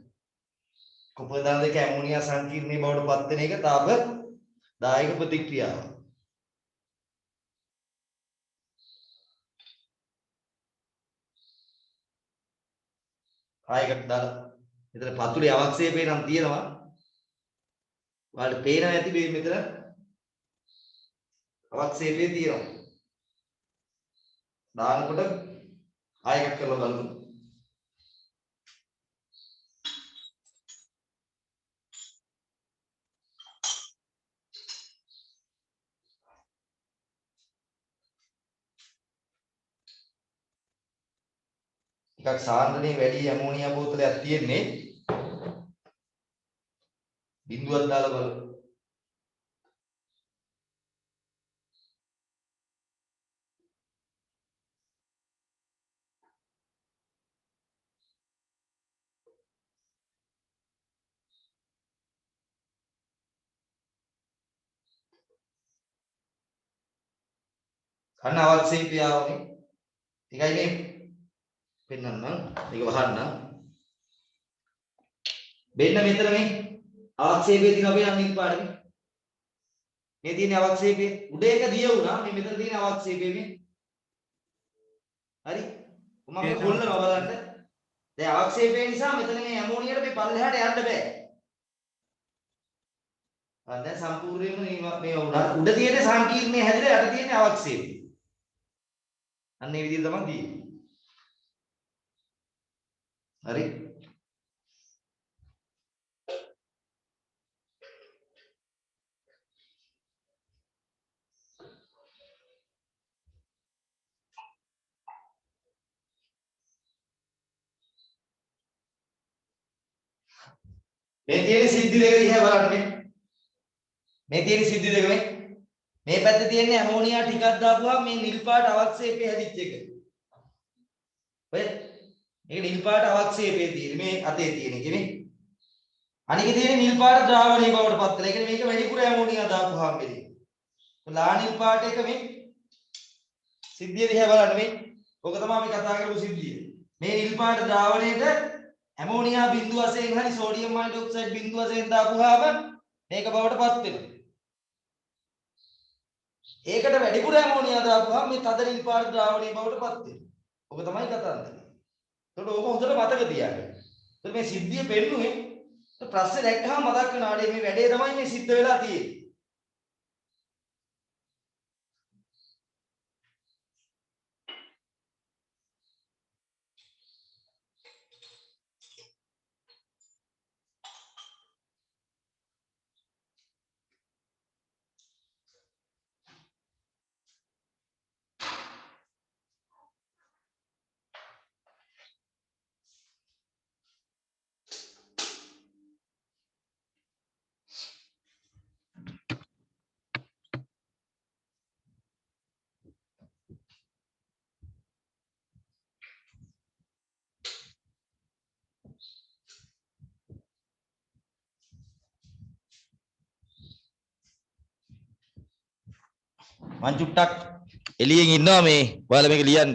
කොපදාන දෙක ඇමෝනියා සංකීර්ණයේ බවට පත් වෙන එක තාපදායක ප්‍රතික්‍රියාව ආයකට දාලා මෙතන පතුලේ අවක්ෂේපේ නම් තියෙනවා ඔයාලට පේනවා ඇති මේ මෙතන අවක්ෂේපේ තියෙනවා දානකොට ආයකට කරලා බලමු ටිකක් සාන්ද්‍රණය වැඩි ඇමෝනියා බෝතලයක් තියෙන්නේ බිඳුවක් දාලා බලමු අන්න අවක්ෂේපය ආවනේ ටිකයි මේ පෙන්නන්නම් මේක වහන්න මෙන්න මෙතන මේ අවක්ෂේපයේ තියෙන අපේ අනිත් පාඩේ මේ තියෙන අවක්ෂේපයේ උඩ එක දිය වුණා මේ මෙතන තියෙන අවක්ෂේපයේ මේ හරි මම කොල්ලනවා බලන්න දැන් අවක්ෂේපය නිසා මෙතන මේ ඇමෝනියට මේ පල්ලෙහාට යන්න බෑ දැන් සම්පූර්ණයෙන්ම මේ වුණා උඩ තියෙන සංකීර්ණයේ හැදිලා යට තියෙන අවක්ෂේපය අන්න ඒ විදිහට තමයි තියෙන්නේ හරි මේ තියෙන සිද්ධි දෙක දිහා බලන්න මේ තියෙන සිද්ධි දෙක මේ පැත්තේ තියෙන ඇමෝනියා ටිකක් දාපුවා මේ නිල් පාට අවක්ෂේපය හැදිච්ච එක ඔය මේක නිල් පාට අවක්ෂේපයේ තියෙන මේ අතේ තියෙන එක නේ අනිකේ තියෙන නිල් පාට ද්‍රාවණයේ බවට පත් වෙලා. ඒ කියන්නේ මේක වැඩිපුර ඇමෝනියා දාපුවාම වෙන්නේ. ලා නිල් පාට එක මේ සිද්ධිය දිහා බලන්න මේ. ඔක තමයි අපි කතා කරපු සිද්ධිය. මේ නිල් පාට ද්‍රාවණයට ඇමෝනියා බිඳු වශයෙන් හරි සෝඩියම් හයිඩ්‍රොක්සයිඩ් බිඳු වශයෙන් දාපුවාම මේක බවට පත් වෙනවා. ඒකට වැඩිපුර ඇමෝනියා දාපුවාම මේ තද නිල් පාට ද්‍රාවණයේ බවට පත් වෙනවා. ඔක තමයි කතාන්දරය. ඒකට ඕක හොඳට මතක තියාගන්න. ඒත් මේ සිද්ධිය පෙන්නුවේ ප්‍රශ්නේ දැක්කම මතක් වෙන ආඩේ මේ වැඩේ තමයි මේ සිද්ධ වෙලා තියෙන්නේ. මං චුට්ටක් එළියෙන් ඉන්නවා මේ ඔයාලා මේක ලියන්න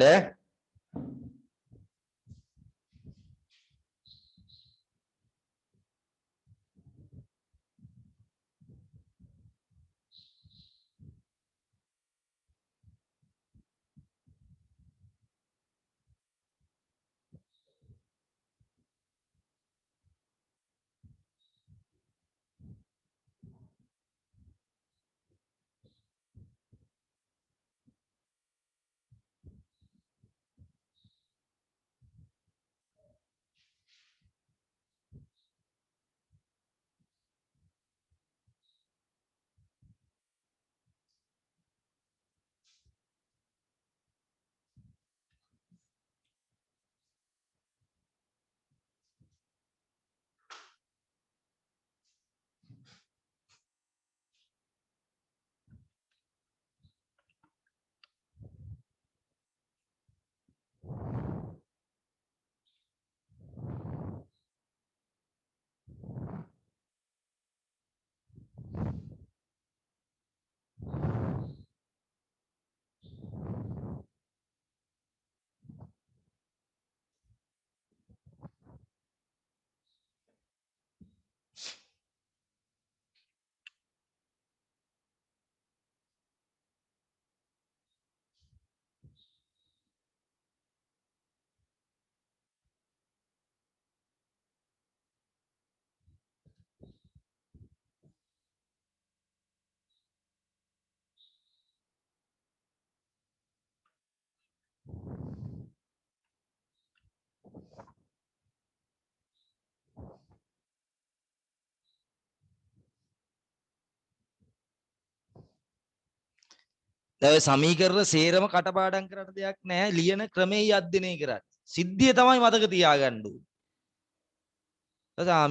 දැන් සමීකරණ සේරම කටපාඩම් කරන්න දෙයක් නැහැ. ලියන ක්‍රමයේ අධ්‍යයනය කරන්න. සිද්ධිය තමයි මතක තියාගන්න ඕනේ.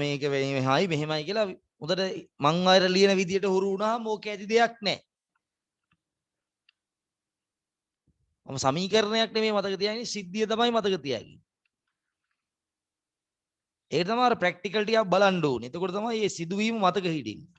මේක මෙහෙමයි මෙහෙමයි කියලා උදට මං අර ලියන විදියට හුරු වුණාම ඕකේ ඇති දෙයක් නැහැ. මම සමීකරණයක් නෙමෙයි මතක තියාගන්නේ සිද්ධිය තමයි මතක තියාගන්නේ. ඒක තමයි අර ප්‍රැක්ටිකල් ටිකක් බලන්න ඕනේ. එතකොට තමයි මේ සිදුවීම මතක හිටින්නේ.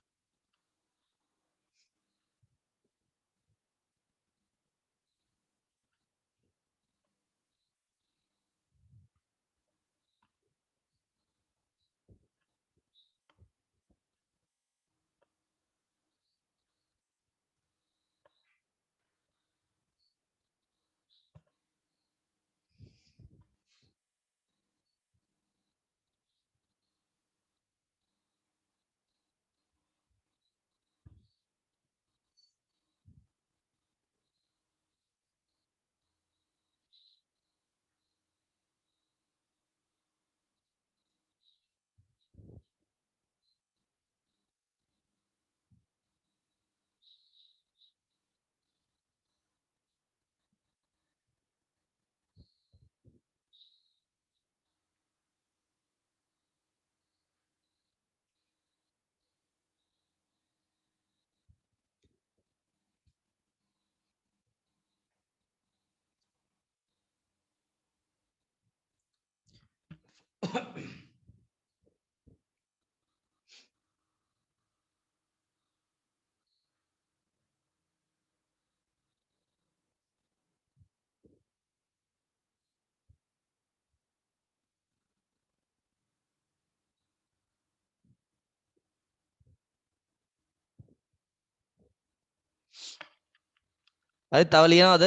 හරි තව ලියනවද?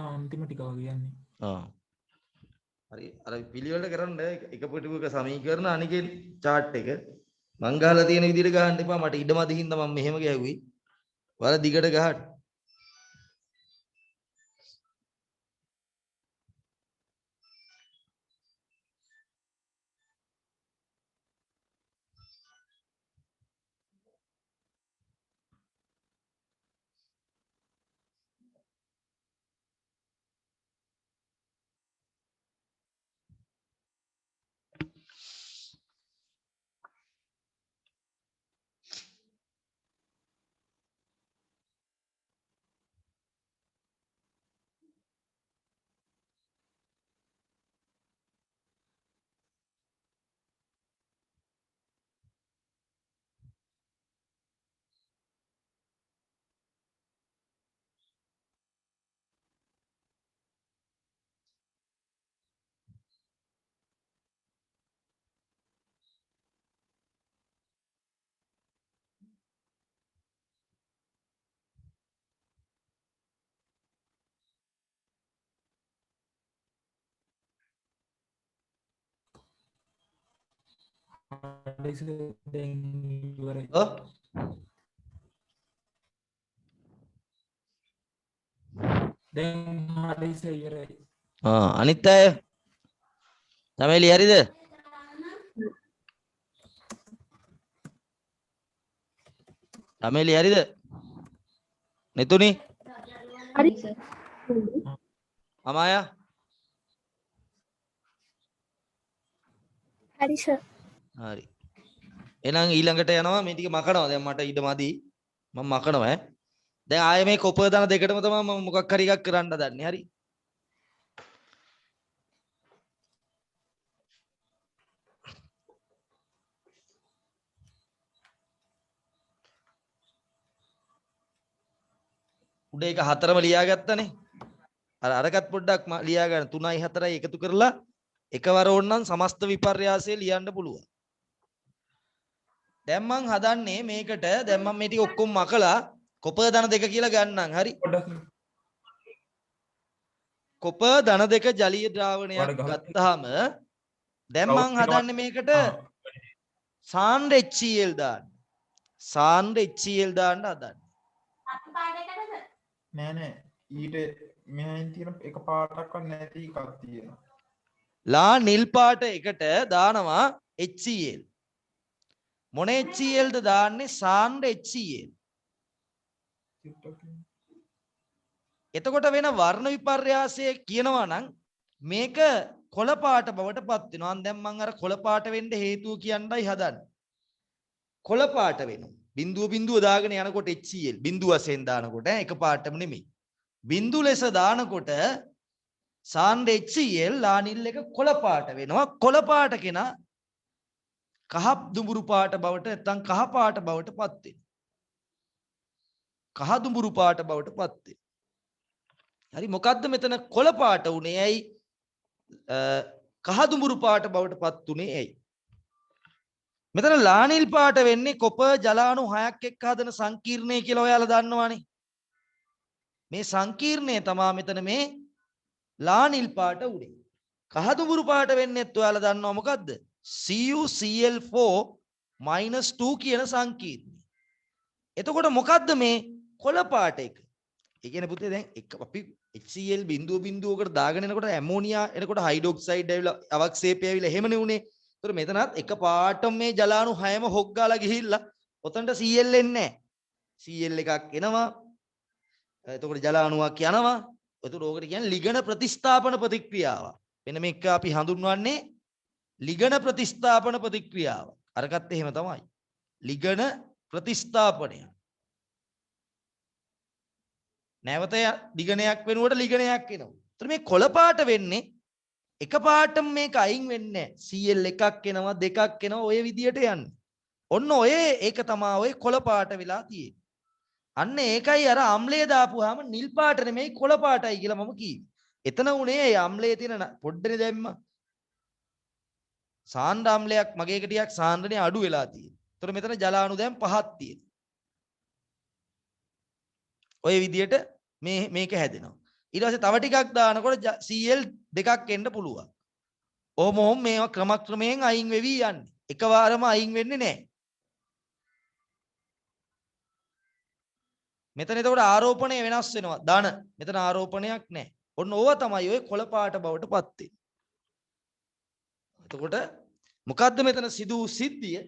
අන්තිම ටික කියන්නේ.
හරි අර පිළිවෙලට කරන්න එක පිටුවක සමීකරණ අනිකේ chart එක මං ගහලා තියෙන විදිහට ගහන්න එපා. මට ඉඩමදි හින්දා මම මෙහෙම ගැහුවේ. වල දිගට ගහන්න. ඔව්
දැන් හරි ඉවරයි.
අනිත් අය තමයිලි හරිද? තමයිලි හරිද? නෙතුනි
හරි සර්.
අමායා
හරි සර්.
හරි එහෙනම් ඊළඟට යනවා මේ ටික මකනවා. දැන් මට ඉඩ මදි. මම මකනවා ඈ. දැන් ආයේ මේ කොප දාන දෙකටම තමයි මම මොකක් හරි එකක් කරන්න හදන්නේ. හරි උඩ එක හතරම ලියාගත්තනේ. අරකට පොඩ්ඩක් ලියා ගන්න 3යි 4යි එකතු කරලා එකවර ඕනනම් සමස්ත විපර්යාසය ලියන්න පුළුවන්. දැන් මං හදන්නේ මේකට දැන් මම මේ ටික ඔක්කොම මකලා කොප ධන දෙක කියලා ගන්නම්. හරි කොප ධන දෙක ජලීය ද්‍රාවණයක් ගත්තාම දැන් මං හදන්නේ මේකට සාන්ද්‍ර HCl දාන්න. සාන්ද්‍ර HCl දාන්න හදන්නේ.
නෑ ඊට මෙහෙන් තියෙන එක පාටක්වත් නැති එකක් තියෙනවා.
ලා නිල් පාට එකට දානවා HCl. මොන HClද දාන්නේ? සාන්ද්‍ර HCl. එතකොට වෙන වර්ණ විපර්යාසය කියනවා නම් මේක කොළ පාට බවට පත් වෙනවා. දැන් මම අර කොළ පාට වෙන්න හේතුව කියන්නයි හදන්නේ. කොළ පාට වෙනවා. බිඳුව බිඳුව දාගෙන යනකොට HCl බිඳුව වශයෙන් දානකොට එක පාටම නෙමෙයි. බිඳු ලෙස දානකොට සාන්ඩ HCl ලානිල් එක කොළ පාට වෙනවා. කොළ පාට කෙනා කහ දුඹුරු පාට බවට නැත්නම් කහ පාට බවට පත් වෙනවා. කහ දුඹුරු පාට බවට පත් වෙනවා. හරි මොකද්ද මෙතන කොළ පාට උනේ ඇයි කහ දුඹුරු පාට බවට පත් උනේ ඇයි මෙතන ලානිල් පාට වෙන්නේ කොපර් ජලාණු 6ක් එක්ක හදන සංකීර්ණය කියලා ඔයාලා දන්නවනේ මේ සංකීර්ණය තමයි මෙතන මේ ලානිල් පාට උනේ කහ දුඹුරු පාට වෙන්නේත් ඔයාලා දන්නවා මොකද්ද CuCl4 - 2 කියන සංකීර්ණය එතකොට මොකද්ද මේ කොළ පාට එක ඒ කියන්නේ පුතේ දැන් අපි HCl බිඳුව බිඳුවකට දාගෙන එනකොට ඇමෝනියා එනකොට හයිඩ්‍රොක්සයිඩ් ඇවිල්ලා අවක්ෂේපය ඇවිල්ලා එහෙමනේ උනේ. ඒතර මෙතනත් එක පාටම මේ ජලාණු 6ම හොග්ගාලා ගිහිල්ලා ඔතනට Cl එන්නේ නැහැ. Cl එකක් එනවා. එතකොට ජලාණුවක් යනවා. එතකොට ඕකට කියන්නේ ලිගන ප්‍රතිස්ථාපන ප්‍රතික්‍රියාව. මෙන්න මේක අපි හඳුන්වන්නේ ලිගන ප්‍රතිස්ථාපන ප්‍රතික්‍රියාව. අරකට එහෙම තමයි. ලිගන ප්‍රතිස්ථාපනය. නැවත දිගණයක් වෙනුවට ලිගණයක් එනවා. ඒතර මේ කොළ පාට වෙන්නේ එක පාටම මේක අයින් වෙන්නේ නැහැ. Cl එකක් එනවා දෙකක් එනවා ඔය විදියට යන්නේ. ඔන්න ඔය ඒක තමයි ඔය කොළ පාට වෙලා තියෙන්නේ. අන්න ඒකයි අර අම්ලය දාපුවාම නිල් පාට නෙමෙයි කොළ පාටයි කියලා මම කිව්වේ. එතන උනේ ඒ අම්ලයේ තියෙන පොඩ්ඩනේ දැම්ම. සාන්ද්‍ර අම්ලයක් මගේ එක ටිකක් සාන්ද්‍රණය අඩු වෙලා තියෙනවා. ඒතර මෙතන ජලාණු දැන් 5ක් තියෙනවා. ඔය විදියට මේක හැදෙනවා. ඊට පස්සේ තව ටිකක් දානකොට Cl දෙකක් එන්න පුළුවන්. ඔහොම මේවා ක්‍රමක්‍රමයෙන් අයින් වෙවි යන්නේ. එකවරම අයින් වෙන්නේ නැහැ. මෙතන එතකොට ආරෝපණය වෙනස් වෙනවා. ධන. මෙතන ආරෝපණයක් නැහැ. ඔන්න ඕවා තමයි ඔය කොළ පාට බවට පත් වෙන්නේ. එතකොට මොකද්ද මෙතන සිදු වූ සිද්ධිය?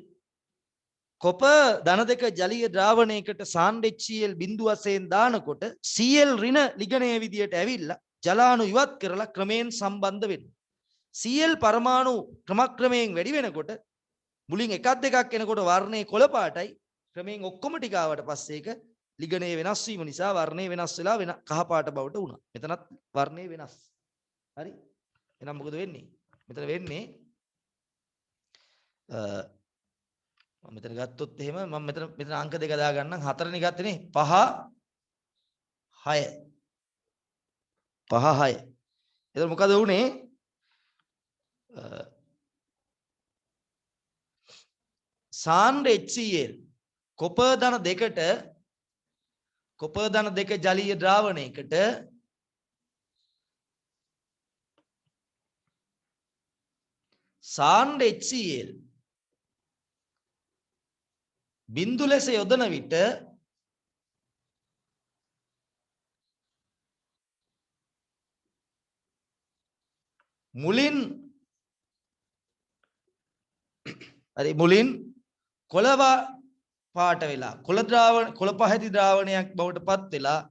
කොපර් ධන දෙක ජලීය ද්‍රාවණයකට සාන්ඩ් HCl බිඳු වශයෙන් දානකොට Cl ඍණ ලිගණයේ විදියට ඇවිල්ලා ජලාණු ඉවත් කරලා ක්‍රමයෙන් සම්බන්ධ වෙනවා. Cl පරමාණු ක්‍රමක්‍රමයෙන් වැඩි වෙනකොට මුලින් එකක් දෙකක් එනකොට වර්ණයේ කොළ පාටයි ක්‍රමයෙන් ඔක්කොම ටික ආවට පස්සේ ඒක ලිගණයේ වෙනස් වීම නිසා වර්ණය වෙනස් වෙලා වෙන කහ පාට බවට වුණා. මෙතනත් වර්ණය වෙනස්. හරි? එහෙනම් මොකද වෙන්නේ? මෙතන වෙන්නේ මෙතන ගත්තොත් එහෙම මම මෙතන අංක දෙක දාගන්නම් 4 නේ ගත්තනේ 5 6 5 6 එතකොට මොකද වුනේ සාන්ඩ් HCl කොපර් ධන දෙකට කොපර් ධන දෙක ජලීය ද්‍රාවණයකට සාන්ඩ් HCl බිඳු ලෙස යොදන විට මුලින් කොළ පාට වෙලා කොළ පහති ද්‍රාවණයක් බවට පත් වෙලා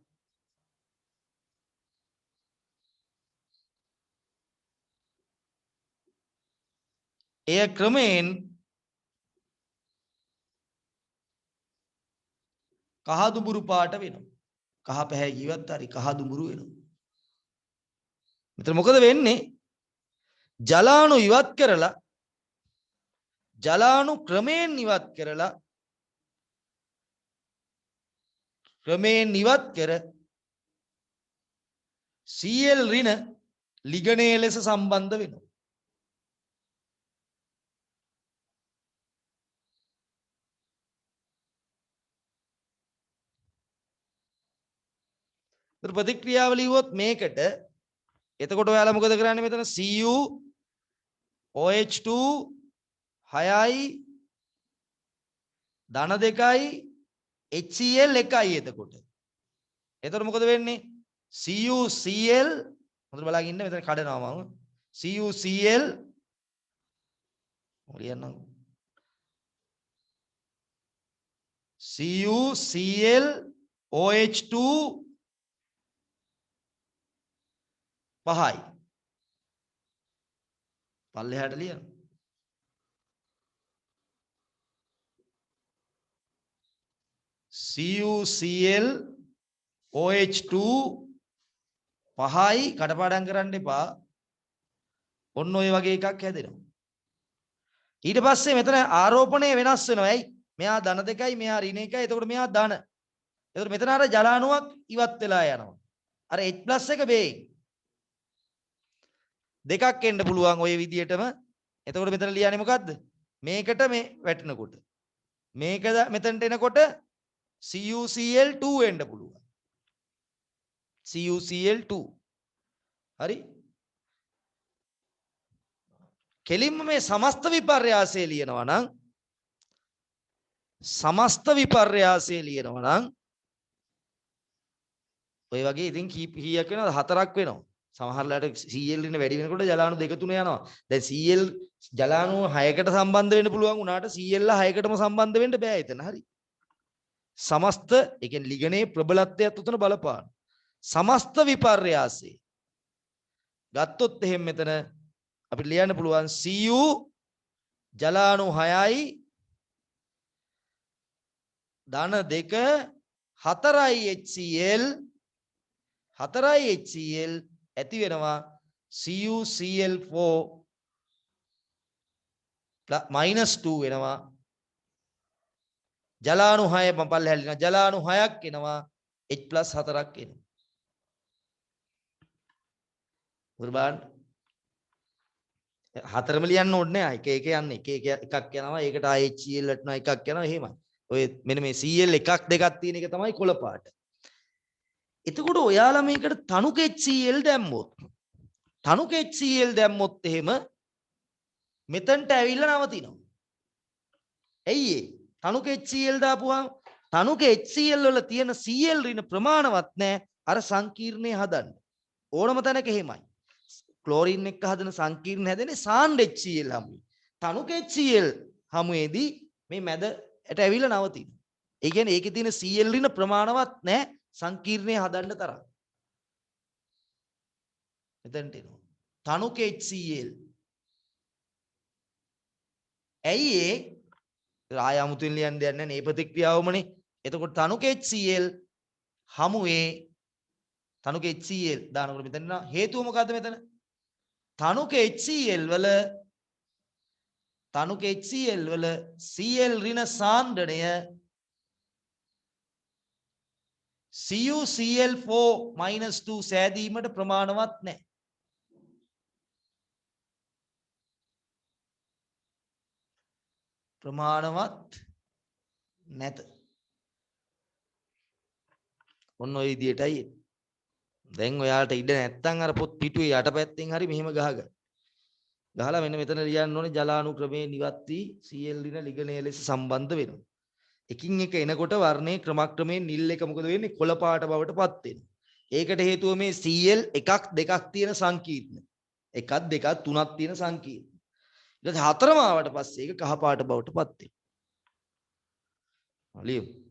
එය ක්‍රමයෙන් කහ දුඹුරු පාට වෙනවා. කහ පැහැයි ජීවත් හරි කහ දුඹුරු වෙනවා. මෙතන මොකද වෙන්නේ? ජලාණු ඉවත් කරලා ජලාණු ක්‍රමයෙන් ඉවත් කරලා ක්‍රමයෙන් ඉවත් කර Cl ඍණ ලිගණයේ ලෙස සම්බන්ධ වෙනවා. ප්‍රතික්‍රියාව ලියුවොත් මේකට එතකොට ඔයාලා මොකද කරන්නේ මෙතන Cu OH2 6යි ධන 2යි HCl 1යි එතකොට මොකද වෙන්නේ CuCl හොඳට බලන් ඉන්න මෙතන කඩනවා මම CuCl ලියන්නම් CuCl OH2 5යි. පල්ලෙහාට ලියන්න. CuCl OH2 5යි කටපාඩම් කරන්න එපා. ඔන්න ඔය වගේ එකක් හැදෙනවා. ඊට පස්සේ මෙතන ආරෝපණය වෙනස් වෙනවා. ඇයි? මෙහා ධන 2යි මෙහා ඍණ 1යි. එතකොට මෙහා ධන. එතකොට මෙතන අර ජලාණුවක් ඉවත් වෙලා යනවා. අර H+ එක බේයි. දෙකක් එන්න පුළුවන් ওই විදියටම. එතකොට මෙතන ලියන්නේ මොකද්ද? මේකට මේ වැටෙනකොට. මේක මෙතනට එනකොට CuCl2 එන්න පුළුවන්. CuCl2. හරි? කෙලින්ම මේ සමස්ත විපර්යාසය ලියනවා නම් ඔය වගේ ඉතින් කීයක් වෙනවද? 4ක් වෙනවා. සමහරලාට Cl ඉන්න වැඩි වෙනකොට ජලාණු 2 3 යනවා. දැන් Cl ජලාණු 6කට සම්බන්ධ වෙන්න පුළුවන් වුණාට Cl 6කටම සම්බන්ධ වෙන්න බෑ එතන. හරි. සමස්ත ඒ කියන්නේ ලිගනේ ප්‍රබලත්වයත් උතන බලපාන. සමස්ත විපර්යාසය ගත්තොත් එහෙම මෙතන අපිට ලියන්න පුළුවන් Cu ජලාණු 6යි ධන 2 4යි HCl ඇති වෙනවා CuCl4 -2 වෙනවා. ජලාණු 6 පල්ල හැලිනවා. ජලාණු 6ක් එනවා. H+4ක් එනවා. උර්බාන් හතරම ලියන්න ඕනේ නැහැ. එක එක යන්නේ. එක එකක් යනවා. ඒකට HCl වටනවා එකක් යනවා. එහෙමයි. ඔය මෙන්න මේ Cl එකක් දෙකක් තියෙන එක තමයි කොළ පාට. එතකොට ඔයාලා මේකට තනුක HCl දැම්මොත් එහෙම මෙතනට ඇවිල්ලා නවතිනවා. ඇයි ඒ? තනුක HCl දාපුවාම තනුක HCl වල තියෙන Cl ඍණ ප්‍රමාණවත් නැහැ අර සංකීර්ණය හදන්න. ඕනම තැනක එහෙමයි. ක්ලෝරින් එක්ක හදන සංකීර්ණ හැදෙන්නේ සාන්ඩ් HCl හමුවේ. තනුක HCl හමුවේදී මේ මැදට ඇවිල්ලා නවතිනවා. ඒ කියන්නේ ඒකේ තියෙන Cl ඍණ ප්‍රමාණවත් නැහැ සංකීර්ණය හදන්න තරම්. මෙතනට එනවා. තනුක HCl. ඇයි ඒ? ආය අමුතුවෙන් ලියන්න දෙයක් නැහැ නේ ප්‍රතික්‍රියාවමනේ. එතකොට තනුක HCl හමුවේ තනුක HCl දානකොට මෙතන හේතුව මොකද්ද මෙතන? තනුක HCl වල Cl ඍණ සාන්ද්‍රණය CuCl4 -2 සෑදීමට ප්‍රමාණවත් නැහැ. ප්‍රමාණවත් නැත. ඔන්න ඔය විදියටයි. දැන් ඔයාලට ඉඩ නැත්තම් අර පොත් පිටුවේ යටපැත්තෙන් හරි මෙහෙම ගහගන්න. ගහලා මෙන්න මෙතන ලියන්න ඕනේ ජලාණු ක්‍රමේ නිවත් වී Cl ඍණ ලිගණය ලෙස සම්බන්ධ වෙනවා. එකින් එක එනකොට වර්ණයේ ක්‍රමක්‍රමයෙන් නිල් එක මොකද වෙන්නේ? කොළ පාට බවට පත් වෙනවා. ඒකට හේතුව මේ Cl එකක් දෙකක් තියෙන සංකීර්ණ. එකක් දෙකක් තුනක් තියෙන සංකීර්ණ. ඊට හතරම ආවට පස්සේ ඒක කහ පාට බවට පත් වෙනවා. ලියමු.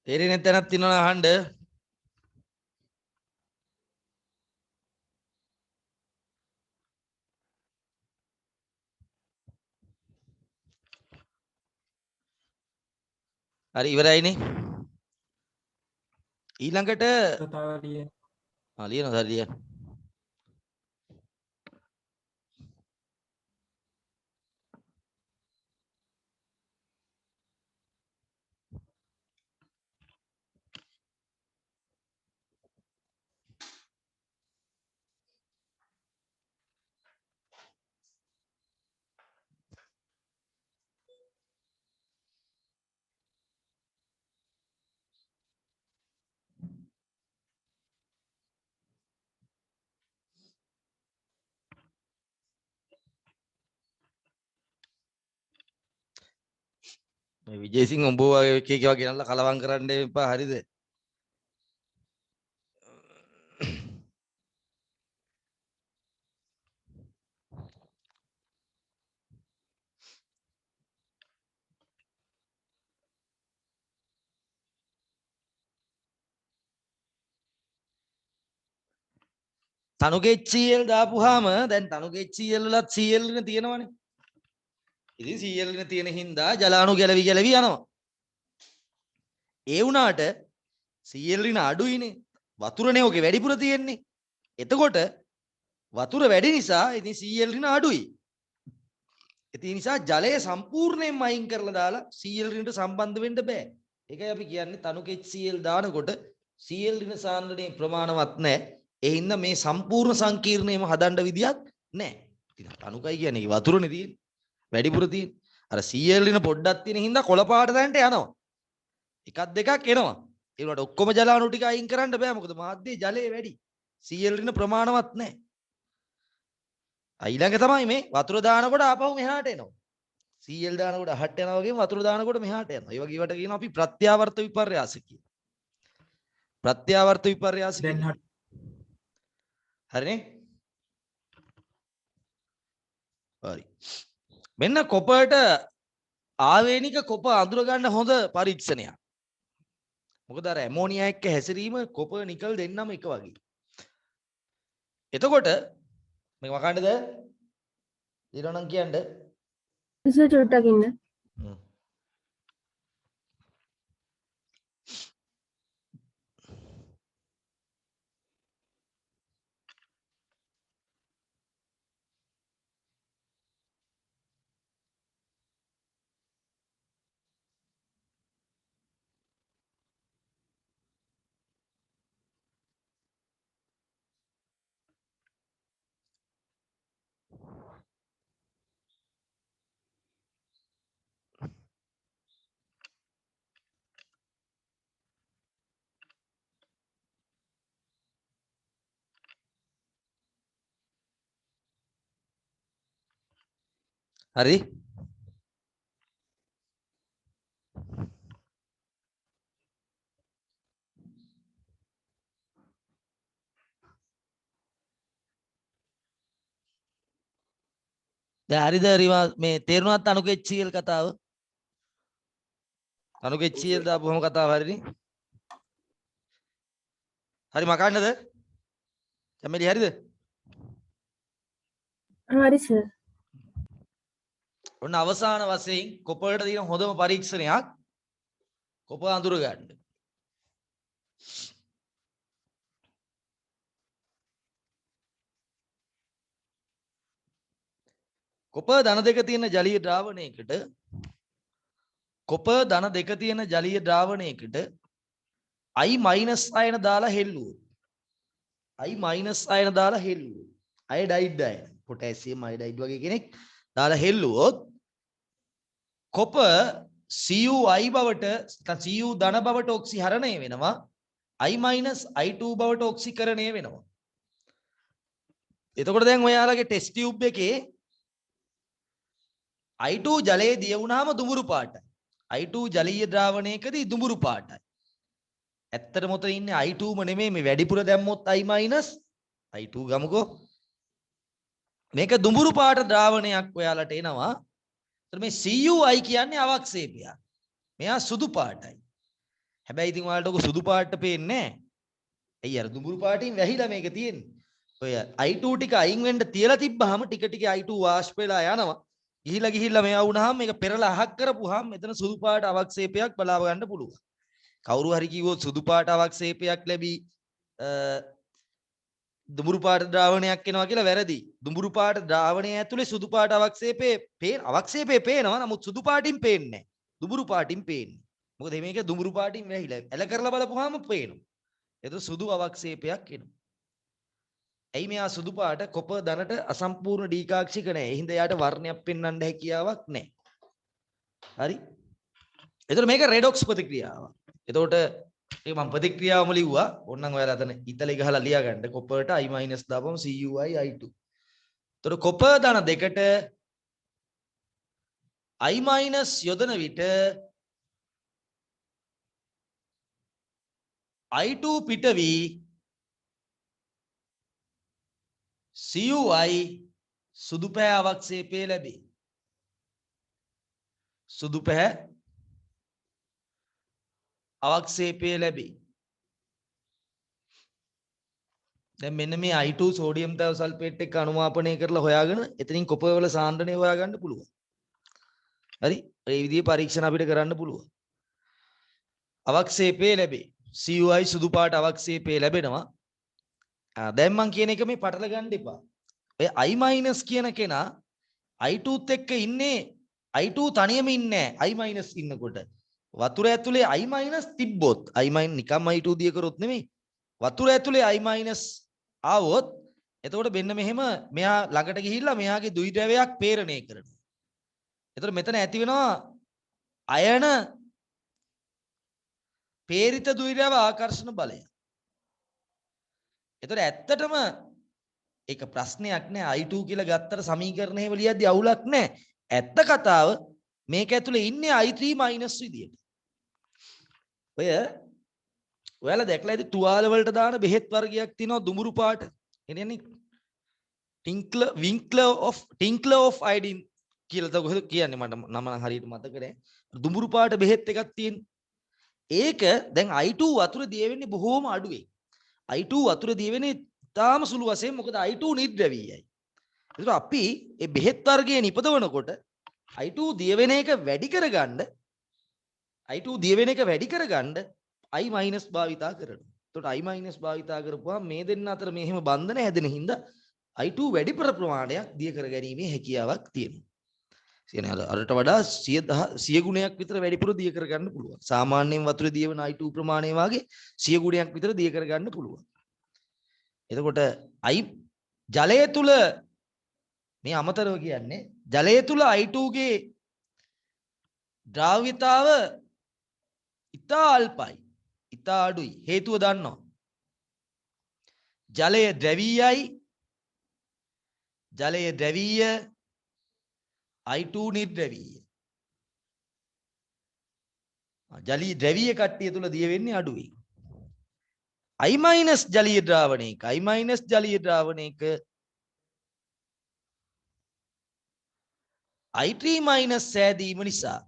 තේරෙන්නේ නැත්නම් තියනවා අහන්න. හරි ඉවරයිනේ. ඊළඟට
කතාවලිය
ලියනවා ලියන්න. මේ විජේසිංහ උඹ වගේ එක එක ගෙනල්ලා කලවම් කරන්න එපා හරිද? තනුගේ HCl දාපුවාම දැන් තනුගේ HCl වලත් Cl නේ තියෙනවනේ. ඉතින් Cl නේ තියෙන හින්දා ජලාණු ගැලවි ගැලවි යනවා. ඒ වුණාට Cl රින අඩුයිනේ. වතුරනේ ඔකේ වැඩිපුර තියෙන්නේ. එතකොට වතුර වැඩි නිසා ඉතින් Cl රින අඩුයි. ඒ නිසා ජලය සම්පූර්ණයෙන්ම අයින් කරලා දාලා Cl රිනට සම්බන්ධ වෙන්න බෑ. ඒකයි අපි කියන්නේ තනුගේ HCl දානකොට Cl රින සාන්ද්‍රණයේ ප්‍රමාණවත් නැහැ. ඒ හින්දා මේ සම්පූර්ණ සංකීර්ණයම හදන්න විදියක් නැහැ. ඉතින් තනුකයි කියන්නේ වතුරනේ තියෙන්නේ. වැඩිපුර තියෙන්නේ. අර Cl රින පොඩ්ඩක් තියෙන හින්දා කොළ පාට දැන්ට යනවා. එකක් දෙකක් එනවා. ඒ වුණාට ඔක්කොම ජලාණු ටික අයින් කරන්න බෑ. මොකද මාධ්‍යයේ ජලය වැඩි. Cl රින ප්‍රමාණවත් නැහැ. ඊළඟ තමයි මේ වතුර දානකොට ආපහු මෙහාට එනවා. Cl දානකොට අහට යනවා වගේම වතුර දානකොට මෙහාට යනවා. ඒ වගේ වට කියනවා අපි ප්‍රත්‍යාවර්ත විපර්යාස කියලා. ප්‍රත්‍යාවර්ත විපර්යාස
දැන්
හරිනේ? හරි. මෙන්න කොපරට ආවේනික කොප අඳුර ගන්න හොඳ පරීක්ෂණයක්. මොකද අර ඇමෝනියා එක්ක හැසිරීම කොපර් නිකල් දෙන්නම එක වගේ. එතකොට මේක වකන්නද? ඊළඟ කියන්න.
ඉතින් චුට්ටක් ඉන්න.
හරි? දැන් හරිද රිවා මේ තේරුණාත් අනුගේ HCl කතාව? අනුගේ HCl දාපුවම කතාව හරිනේ? හරි මකන්නද? කැමෙලි හරිද?
හරි සර්.
ඔන්න අවසාන වශයෙන් කොපරට තියෙන හොඳම පරීක්ෂණයක් කොප අඳුර ගන්න. කොප ධන දෙක තියෙන ජලීය ද්‍රාවණයකට කොප ධන දෙක තියෙන ජලීය ද්‍රාවණයකට I- අයන දාලා හෙල්ලුවොත් I- අයන දාලා හෙල්ලුවොත් අයඩයිඩ් අයන පොටෑසියම් අයඩයිඩ් වගේ කෙනෙක් දාලා හෙල්ලුවොත් කොප Cu I බවට Cu ධන බවට ඔක්සිහරණය වෙනවා I- I2 බවට ඔක්සිකරණය වෙනවා. එතකොට දැන් ඔයාලගේ ටෙස්ට් ටියුබ් එකේ I2 ජලයේ දිය වුණාම දුඹුරු පාටයි. I2 ජලීය ද්‍රාවණයකදී දුඹුරු පාටයි. ඇත්තටම උතන ඉන්නේ I2ම නෙමෙයි මේ වැඩිපුර දැම්මොත් I- I2 ගමුකෝ. මේක දුඹුරු පාට ද්‍රාවණයක් ඔයාලට එනවා. එතකොට මේ CuI කියන්නේ අවක්ෂේපයක්. මෙයා සුදු පාටයි. හැබැයි ඉතින් ඔයාලට ඔක සුදු පාට පේන්නේ නැහැ. ඇයි අර දුඹුරු පාටින් වැහිලා මේක තියෙන්නේ. ඔය I2 ටික අයින් වෙන්න තියලා තිබ්බහම ටික ටික I2 වාෂ්ප වෙලා යනවා. ගිහිලා මෙයා වුණාම මේක පෙරලා අහක් කරපුවාම මෙතන සුදු පාට අවක්ෂේපයක් බලාව ගන්න පුළුවන්. කවුරු හරි කිව්වොත් සුදු පාට අවක්ෂේපයක් ලැබී දුඹුරු පාට ද්‍රාවණයක් එනවා කියලා වැරදි. දුඹුරු පාට ද්‍රාවණය ඇතුලේ සුදු පාට අවක්ෂේපේ පේනවා. නමුත් සුදු පාටින් පේන්නේ නැහැ. දුඹුරු පාටින් පේන්නේ. මොකද මේක දුඹුරු පාටින් වැහිලා ඇල කරලා බලපුවාම පේනවා. ඒක සුදු අවක්ෂේපයක් එනවා. ඇයි මෙයා සුදු පාට කොප ධනට අසම්පූර්ණ ඩීකාක්ෂික නැහැ. ඒ හින්දා යාට වර්ණයක් පෙන්වන්න හැකියාවක් නැහැ. හරි. එතකොට මේක රෙඩොක්ස් ප්‍රතික්‍රියාව. එතකොට ඒක මම ප්‍රතික්‍රියාවම ලිව්වා. ඕනනම් ඔයාලා අතන ඉතලේ ගහලා ලියා ගන්න. කොපරට I- දාපම CuI I2. එතකොට කොප ධන දෙකට I- යොදන විට I2 පිට වී CuI සුදු පැහැ අවක්ෂේපය ලැබේ. සුදු පැහැ අවක්ෂේපය ලැබේ. දැන් මෙන්න මේ I2 සෝඩියම් තව සල්ෆේට් එක්ක අනුමාපනය කරලා හොයාගෙන එතනින් කොපරවල සාන්ද්‍රණය හොයාගන්න පුළුවන්. හරි? ඒ විදිහේ පරීක්ෂණ අපිට කරන්න පුළුවන්. අවක්ෂේපය ලැබේ. CuI සුදු පාට අවක්ෂේපය ලැබෙනවා. දැන් මං කියන එක මේ පටල ගන්න එපා. ඔය I- කියන කෙනා I2ත් එක්ක ඉන්නේ I2 තනියම ඉන්නේ නැහැ. I- ඉන්නකොට වතුර ඇතුලේ I- තිබ්බොත් I- නිකම් I2 දිය කරොත් නෙමෙයි. වතුර ඇතුලේ I- ආවොත් එතකොට මෙන්න මෙහෙම මෙයා ළඟට ගිහිල්ලා මෙයාගේ ද්විද්‍රවයක් පේරණය කරනවා. එතකොට මෙතන ඇති වෙනවා අයන පේරිත ද්විද්‍රව ආකර්ෂණ බලය. එතකොට ඇත්තටම ඒක ප්‍රශ්නයක් නෑ. I2 කියලා ගත්තට සමීකරණ එහෙම ලියද්දි අවුලක් නෑ. ඇත්ත කතාව මේක ඇතුලේ ඉන්නේ I3- විදියට. ඔයාලා දැක්ලා ඇති තුවාල වලට දාන බෙහෙත් වර්ගයක් තියෙනවා දුඹුරු පාට. එන්නේ ටින්ක්ලර් of iodine කියලා තව කොහෙද කියන්නේ මට නම හරියට මතක නෑ. දුඹුරු පාට බෙහෙත් එකක් තියෙනවා. ඒක දැන් I2 වතුර දිය වෙන්නේ බොහෝම අඩුවෙන්. I2 වතුර දිය වෙන්නේ තාම සුළු වශයෙන්. මොකද I2 නිද්‍රවීයයි. ඒකට අපි මේ බෙහෙත් වර්ගයේ නිපදවනකොට I2 දිය වෙන එක වැඩි කරගන්න I- භාවිතා කරනවා. එතකොට I- භාවිතා කරපුවාම මේ දෙන්න අතර මේ හැම බන්ධන හැදෙන හින්දා I2 වැඩි ප්‍රමාණයක් දිය කර ගැනීමේ හැකියාවක් තියෙනවා. කියන්නේ අරට වඩා 100 ගුණයක් විතර වැඩිපුර දිය කර ගන්න පුළුවන්. සාමාන්‍යයෙන් වතුරේ දිය වෙන I2 ප්‍රමාණය වාගේ 100 ගුණයක් විතර දිය කර ගන්න පුළුවන්. එතකොට ජලය තුල මේ අමතරව කියන්නේ ජලය තුල I2 ගේ ද්‍රාව්‍යතාව ඉතා අල්පයි. ඉතා අඩුයි. හේතුව දන්නවා. ජලය ද්‍රවීය I2 නිර්ද්‍රවීය. ජලීය ද්‍රවීය කට්ටිය තුල දිය වෙන්නේ අඩුයි. I- ජලීය ද්‍රාවණයක I3- සෑදීම නිසා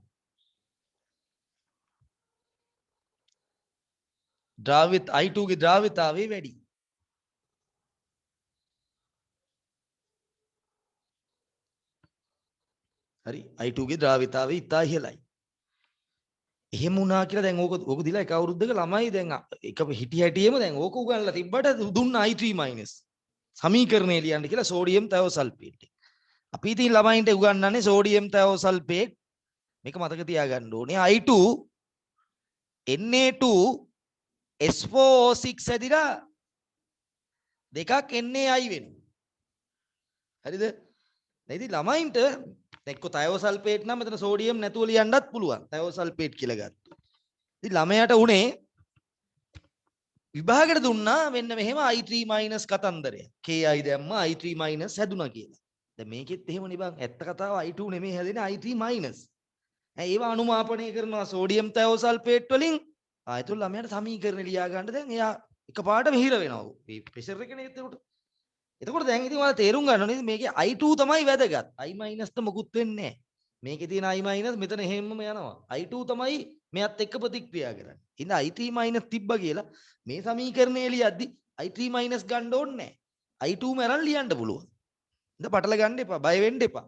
I2 ගේ ද්‍රාව්‍යතාවය වැඩි. හරි I2 ගේ ද්‍රාව්‍යතාවය ඉතා ඉහළයි. එහෙම වුණා කියලා දැන් ඕක දිලා එක අවුරුද්දක ළමයි දැන් එක හිටි හැටියෙම දැන් ඕක උගන්ලා තිබ්බට දුන්න I3- සමීකරණය ලියන්න කියලා සෝඩියම් තයෝසල්ෆේට්. අපි ඉතින් ළමයින්ට උගන්වන්නේ සෝඩියම් තයෝසල්ෆේට්. මේක මතක තියාගන්න ඕනේ. I2 Na2SO6 ඇදිලා දෙකක් NaI වෙනවා. හරිද? දැන් ඉතින් ළමයින්ට එක්ක තයෝසල්ෆේට් නම් මෙතන සෝඩියම් නැතුව ලියන්නත් පුළුවන්. තයෝසල්ෆේට් කියලා ගත්තා. ඉතින් ළමයාට උනේ විභාගෙට දුන්නා මෙන්න මෙහෙම I3- කතන්දරයක්. Ki දැම්මා I3- හැදුනා කියලා. දැන් මේකෙත් එහෙම නිබන් ඇත්ත කතාව I2 නෙමෙයි හැදෙන්නේ I3-. ඒවා අනුමාපනය කරනවා සෝඩියම් තයෝසල්ෆේට් වලින්. ඒතුළු ළමයාට සමීකරණ ලියා ගන්න දැන් එයා එකපාරට විහිර වෙනවා. මේ ප්‍රෙෂර් එකනේ එතකොට. එතකොට දැන් ඉතින් ඔයාලා තේරුම් ගන්න ඕනේ මේකේ I2 තමයි වැදගත්. I- ද මොකුත් වෙන්නේ නැහැ. මේකේ තියෙන I- මෙතන එහෙමම යනවා. I2 තමයි මෙයත් එක්ක ප්‍රතික්‍රියා කරන්නේ. ඉතින් i3 මයිනස් තිබ්බා කියලා මේ සමීකරණය ලියද්දි i3 මයිනස් ගන්න ඕනේ නැහැ. i2 මරන් ලියන්න පුළුවන්. ඉතින් පටල ගන්න එපා, බය වෙන්න එපා.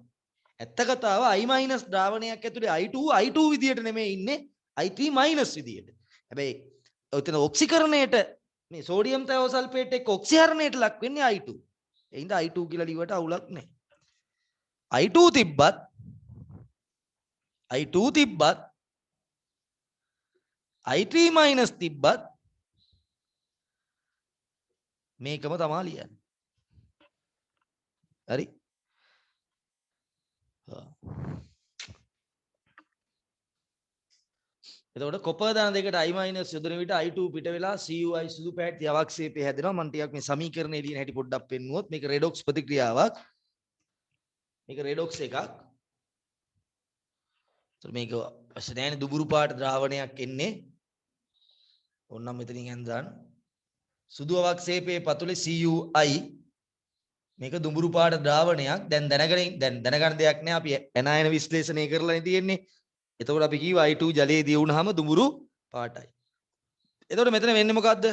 ඇත්ත කතාව i මයිනස් ද්‍රාවණයක් ඇතුලේ i2 විදියට නෙමෙයි ඉන්නේ i3 මයිනස් විදියට. හැබැයි ඔතන ඔක්සිකරණයට මේ සෝඩියම් තයෝසල්ෆේට් එක්ක ඔක්සිහරණයට ලක් වෙන්නේ i2. ඒ හින්දා i2 කියලා ලිව්වට අවුලක් නැහැ. i2 තිබ්බත් i3 මයිනස් තිබ්බත් මේකම තමා ලියන්නේ. හරි. එතකොට කොපර් ධන දෙකට i මයිනස් යොදන විට i2 පිට වෙලා CuI සුදු පැහැති අවක්ෂේපය හැදෙනවා. මම ටිකක් මේ සමීකරණය ලියන හැටි පොඩ්ඩක් පෙන්නුවොත් මේක රෙඩොක්ස් ප්‍රතික්‍රියාවක්. මේක රෙඩොක්ස් එකක්. මේක අසනෑනේ දුඹුරු පාට ද්‍රාවණයක් එන්නේ. ඕන්නම් මෙතනින් හන්දන් සුදු අවක්ෂේපයේ පතුලේ CuI මේක දුඹුරු පාට ද්‍රාවණයක්. දැන් දැනගන්න දෙයක් නෑ. අපි ඇනායන විශ්ලේෂණය කරලා තියෙන්නේ. එතකොට අපි කිව්වා i2 ජලයේ දී වුණාම දුඹුරු පාටයි. එතකොට මෙතන වෙන්නේ මොකද්ද?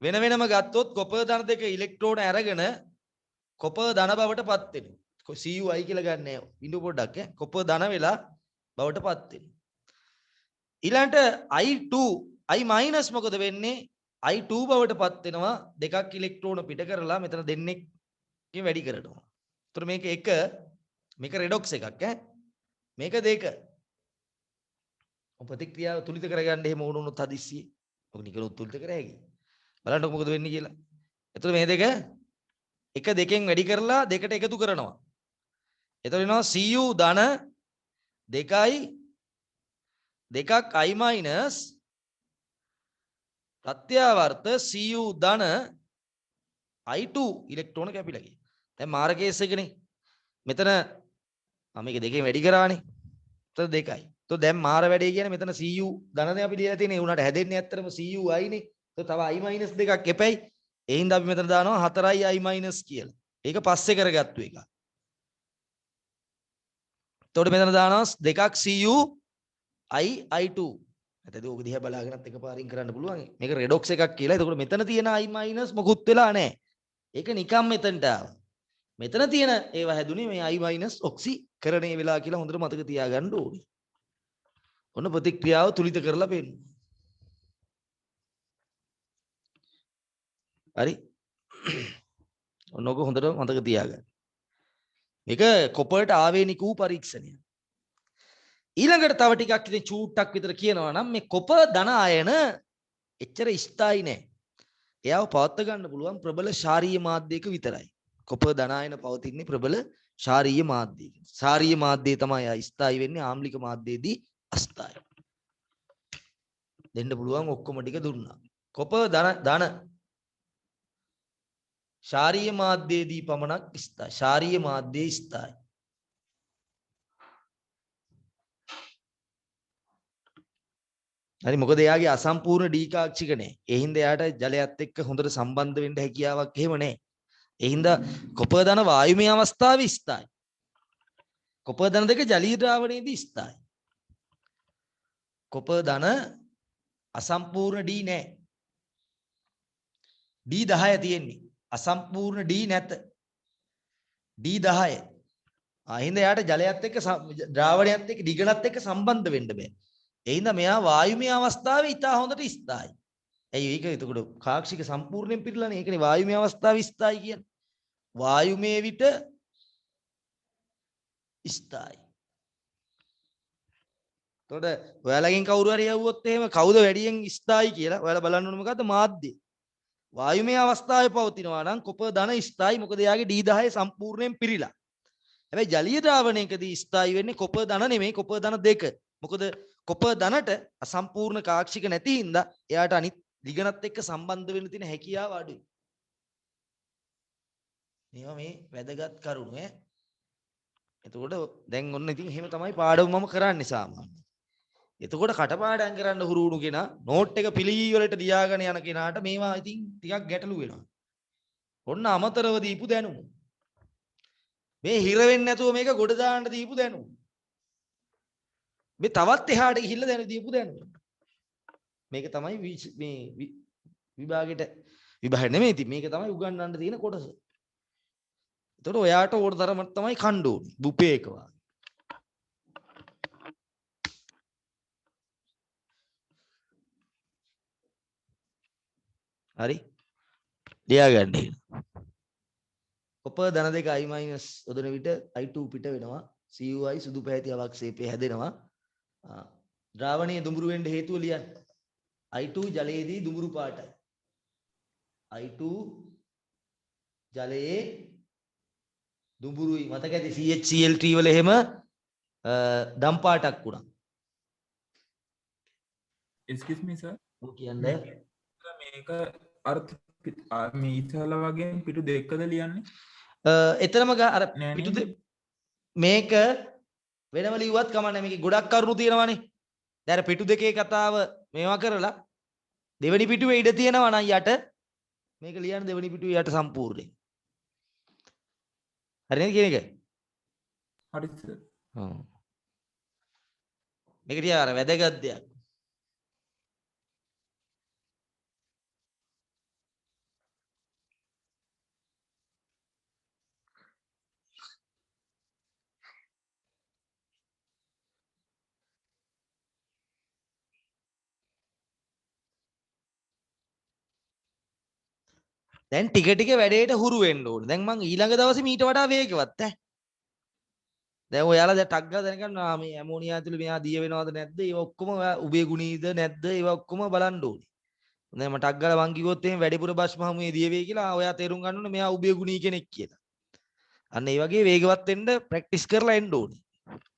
වෙන වෙනම ගත්තොත් කොපර් ධන දෙක ඉලෙක්ට්‍රෝන අරගෙන කොපර් ධන බවට පත් වෙනවා. CuI කියලා ගන්නෑ. බිඳු පොඩ්ඩක් ඈ. කොපර් ධන වෙලා බවට පත් වෙනවා. ඊළඟට i මයිනස් මොකද වෙන්නේ? i2 බවට පත් වෙනවා. දෙකක් ඉලෙක්ට්‍රෝන පිට කරලා මෙතන දෙන්නෙක්ගෙන් වැඩි කරනවා. ඒතර මේක 1 මේක රෙඩොක්ස් එකක් ඈ. මේක 2. ප්‍රතික්‍රියාව තුලිත කරගන්න එහෙම වුණොත් හදිස්සියේ. ඔක නිකන් තුලිත කර හැකියි. බලන්නකො මොකද වෙන්නේ කියලා. එතකොට මේ දෙක 1 2කින් වැඩි කරලා 2ට එකතු කරනවා. එතකොට වෙනවා Cu ධන 2යි 2ක් i මයිනස් ප්‍රත්‍යාවර්ත Cu ධන i2 ඉලෙක්ට්‍රෝන කැපිලා ගියා. දැන් මාර කේස් එකනේ. මෙතන මේක 2කින් වැඩි කරානේ. එතකොට 2යි. તો දැන් මාර වැඩේ කියන්නේ මෙතන Cu ධනනේ අපි ලියලා තියෙන්නේ. ඒ උනාට හැදෙන්නේ ඇත්තටම CuI නේ. તો තව i මයිනස් දෙකක් එපැයි. ඒ හින්දා අපි මෙතන දානවා 4යි i මයිනස් කියලා. ඒක පස්සේ කරගත්තු එක. එතකොට මෙතන දානවා දෙකක් CuI i2. නැත්නම් ඕක දිහා බලාගෙනත් එකපාරින් කරන්න පුළුවන්. මේක රෙඩොක්ස් එකක් කියලා. එතකොට මෙතන තියෙන i මයිනස් මොකුත් වෙලා නැහැ. ඒක නිකම් මෙතනට ආවා. මෙතන තියෙන ඒවා හැදුනේ මේ i මයිනස් ඔක්සිකරණය වෙලා කියලා හොඳට මතක තියාගන්න ඕනේ. ඔන්න ප්‍රතික්‍රියාව තුලිත කරලා පෙන්නු. හරි. ඔන්නෝක හොඳට මතක තියාගන්න. මේක කොපර්ට ආවේනික වූ පරීක්ෂණය. ඊළඟට තව ටිකක් ඉතින් චූට්ටක් විතර කියනවා නම් මේ කොපර් ධන ආයන එච්චර ස්ථායි නෑ. එයාව පවත්වා ගන්න පුළුවන් ප්‍රබල ශාරීය මාධ්‍යයක විතරයි. කොපර් ධන ආයන පවතින්නේ ප්‍රබල ශාරීය මාධ්‍යයක. ශාරීය මාධ්‍යය තමයි ආ ස්ථායි වෙන්නේ. ආම්ලික මාධ්‍යයේදී අස්ථායි. දෙන්න පුළුවන් ඔක්කොම ටික දුන්නා. කොපර් ධන ශාරීය මාධ්‍යයේදී පමණක් ස්ථායි. ශාරීය මාධ්‍යයේ ස්ථායි. හරි මොකද එයාගේ අසම්පූර්ණ ඩීකාක්ෂික නැහැ. ඒ හින්දා එයාට ජලයත් එක්ක හොඳට සම්බන්ධ වෙන්න හැකියාවක් එහෙම නැහැ. ඒ හින්දා කොපර් ධන වායුමය අවස්ථාවේ ස්ථායි. කොපර් ධන දෙක ජලීය ද්‍රාවණයේදී ස්ථායි. කොපර් ධන අසම්පූර්ණ ඩී නැහැ. ඩී 10 තියෙන්නේ. අසම්පූර්ණ ඩී නැත. ඩී 10. හින්දා එයාට ජලයත් එක්ක ද්‍රාවණයත් එක්ක ඩිගලත් එක්ක සම්බන්ධ වෙන්න බෑ. ඒ හින්දා මෙයා වායුමය අවස්ථාවේ ඉතා හොඳට ස්ථායි. ඇයි ඒක එතකොට කාක්ෂික සම්පූර්ණයෙන් පිරලානේ. ඒකනේ වායුමය අවස්ථාවේ ස්ථායි කියන්නේ. වායුමය විට ස්ථායි. එතකොට ඔයාලගෙන් කවුරු හරි යවුවොත් එහෙම කවුද වැඩියෙන් ස්ථායි කියලා ඔයාලා බලන්න ඕනේ මොකද්ද මාධ්‍ය. වායුමය අවස්ථාවේ පවතිනවා නම් කොපර් ධන ස්ථායි. මොකද එයාගේ D10 සම්පූර්ණයෙන් පිරීලා. හැබැයි ජලීය ද්‍රාවණයකදී ස්ථායි වෙන්නේ කොපර් ධන නෙමෙයි කොපර් ධන 2. මොකද කොපර් ධනට අසම්පූර්ණ කාක්ෂික නැති හින්දා එයාට අනිත් ලිගනත් එක්ක සම්බන්ධ වෙන්න තියෙන හැකියාව අඩුයි. මේවා මේ වැදගත් කරුණු ඈ. එතකොට දැන් ඔන්න ඉතින් එහෙම තමයි පාඩම මම කරන්නේ සාමාන්‍යයෙන්. එතකොට කටපාඩම් කරන්න හුරු වුණු කෙනා නෝට් එක පිළිවෙලට ලියාගෙන යන කෙනාට මේවා ඉතින් ටිකක් ගැටලු වෙනවා. ඔන්න අමතරව දීපු දැනුම. මේ හිර වෙන්නේ නැතුව මේක ගොඩ දාන්න දීපු දැනුම. මේ තවත් එහාට ගිහිල්ලා දැන දීපු දැනුම. මේක තමයි මේ විභාගෙට විභාග නෙමෙයි ඉතින් මේක තමයි උගන්වන්න තියෙන කොටස. එතකොට ඔයාට ඕන තරමක් තමයි කණ්ඩ ඕනේ. බුපේ එක වාගේ. හරි? ලියා ගන්න. කොප ධන දෙක i මයිනස් යොදන විට i2 පිට වෙනවා. CUI සුදු පැහැති අවක්ෂේපය හැදෙනවා. ද්‍රාවණයේ දුඹුරු වෙන්න හේතුව ලියන්න. i2 ජලයේදී දුඹුරු පාටයි. i2 ජලයේ දුඹුරුයි. මතක ඇති CHCl3 වල එහෙම දම් පාටක් වුණා.
excuse me sir
ඔව් කියන්නේ
මේක අර්ථ මේ ඉතල වගේ පිටු දෙකද ලියන්නේ
එතරම් අර පිටු මේක වෙනම ලිව්වත් කමන්නේ මේකේ ගොඩක් කරුණු තියෙනවානේ. දැන් අර පිටු දෙකේ කතාව මේවා කරලා දෙවෙනි පිටුවේ ඉඩ තියෙනවා නම් යට මේක ලියන්න දෙවෙනි පිටුවේ යට සම්පූර්ණයෙන්. හරිද කියන එක?
හරි සර්.
මේක ටික අර වැදගත් දෙයක්. දැන් ටික ටික වැඩේට හුරු වෙන්න ඕනේ. දැන් මං ඊළඟ දවසේ මීට වඩා වේගවත් ඈ. දැන් ඔයාලා දැන් ටක් ගාලා දැනගන්නවා මේ ඇමෝනියා ඇතුලේ මෙහා දිය වෙනවද නැද්ද? ඒව ඔක්කොම උභය ගුණීද නැද්ද? ඒව ඔක්කොම බලන්න ඕනේ. දැන් මම ටක් ගාලා මං කිව්වොත් එහෙම වැඩිපුර බෂ් මහමුවේ දිය වෙයි කියලා ඔයා තේරුම් ගන්න ඕනේ මෙයා උභය ගුණී කෙනෙක් කියලා. අන්න ඒ වගේ වේගවත් වෙන්න ප්‍රැක්ටිස් කරලා එන්න ඕනේ.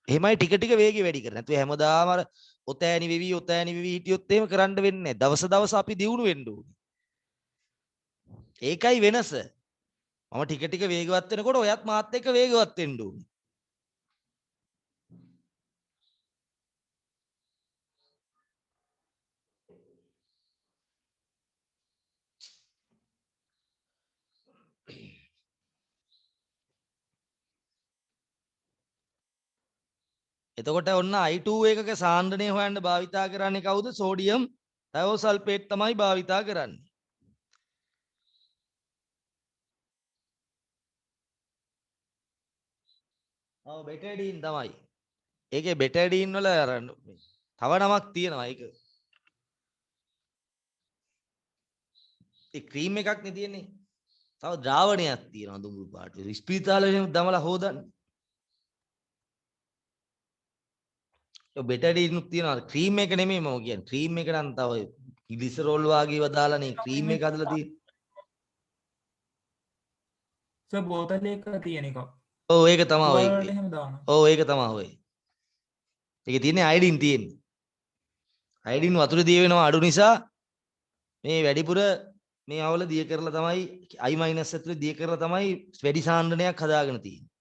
එහෙමයි ටික ටික වේගය වැඩි කරන්නේ. නැත්නම් හැමදාම අර ඔතෑණි වෙවි හිටියොත් එහෙම කරන්න වෙන්නේ නැහැ. දවස දවස අපි දියුණු වෙන්න ඕනේ. ඒකයි වෙනස. මම ටික ටික වේගවත් වෙනකොට ඔයත් මාත් එක්ක වේගවත් වෙන්න ඕනේ. එතකොට ඔන්න I2 එකක සාන්ද්‍රණය හොයන්න භාවිතා කරන්නේ කවුද? සෝඩියම් ථයෝසල්ෆේට් තමයි භාවිතා කරන්නේ. ඔව් බෙටඩීන් තමයි. ඒකේ බෙටඩීන් වල අර තව නමක් තියෙනවා ඒක. ඒ ක්‍රීම් එකක් නේ තියෙන්නේ. තව ද්‍රාවණයක් තියෙනවා දුඹුරු පාට. ස්පීතාලේ දමලා හොදන්න. ඒ බෙටඩීන් තියෙනවා. ක්‍රීම් එක නෙමෙයි මම කියන්නේ. ක්‍රීම් එක නම් තව ග්ලිසරෝල් වාගේව දාලානේ ක්‍රීම් එක හදලා තියෙන්නේ.
සර් බෝතලයක තියෙන එක.
ඔව් ඒක තමයි ඔය.
තුවාල වල එහෙම දානවා.
ඔව් ඒක තමයි ඔය. ඒකේ තියෙන්නේ අයඩින් තියෙන්නේ. අයඩින් වතුර දිය වෙනවා අඩු නිසා මේ වැඩිපුර මේ අවල දිය කරලා තමයි I- ඇතුලේ දිය කරලා තමයි වැඩි සාන්ද්‍රණයක් හදාගෙන තියෙන්නේ.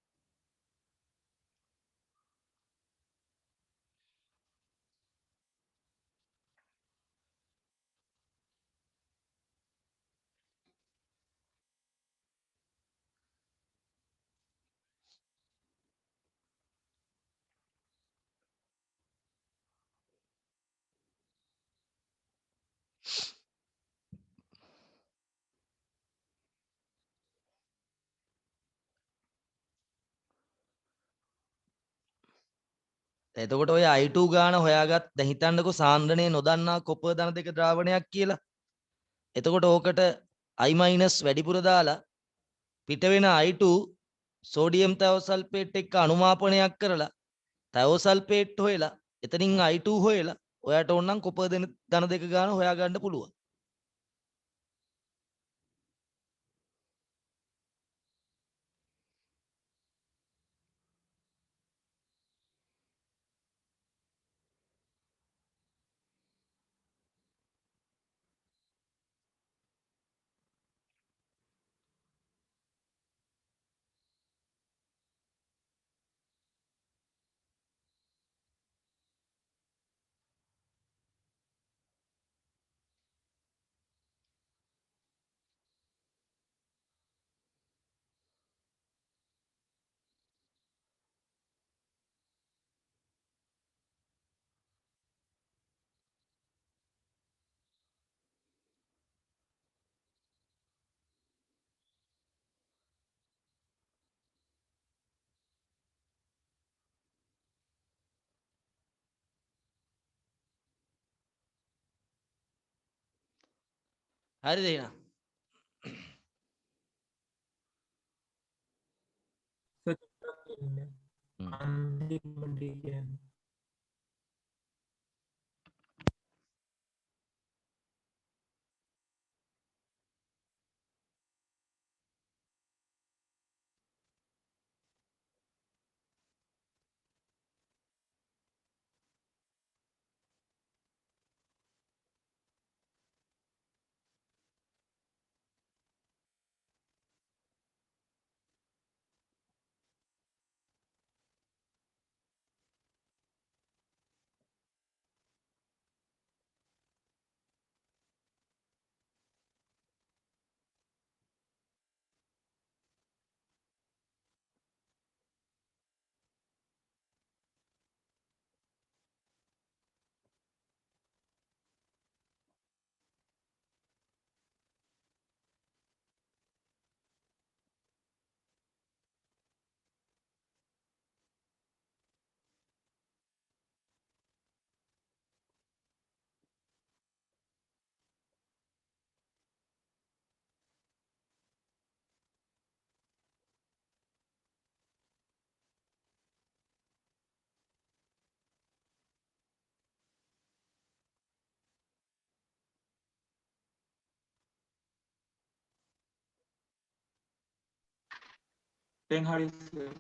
එතකොට ඔය I2 ගාන හොයාගත් දැන් හිතන්නකෝ සාන්ද්‍රණය නොදන්නා කොපර් ධන දෙක ද්‍රාවණයක් කියලා. එතකොට ඕකට I- වැඩිපුර දාලා පිට වෙන I2 සෝඩියම් තයෝසල්ෆේට් එක්ක අනුමාපනයක් කරලා තයෝසල්ෆේට් හොයලා එතනින් I2 හොයලා ඔයාට ඕනනම් කොපර් ධන දෙක ගාන හොයාගන්න පුළුවන්. හරිද එහෙනම්?
අන්තිමට කියන්නේ දැන් හරි සර්.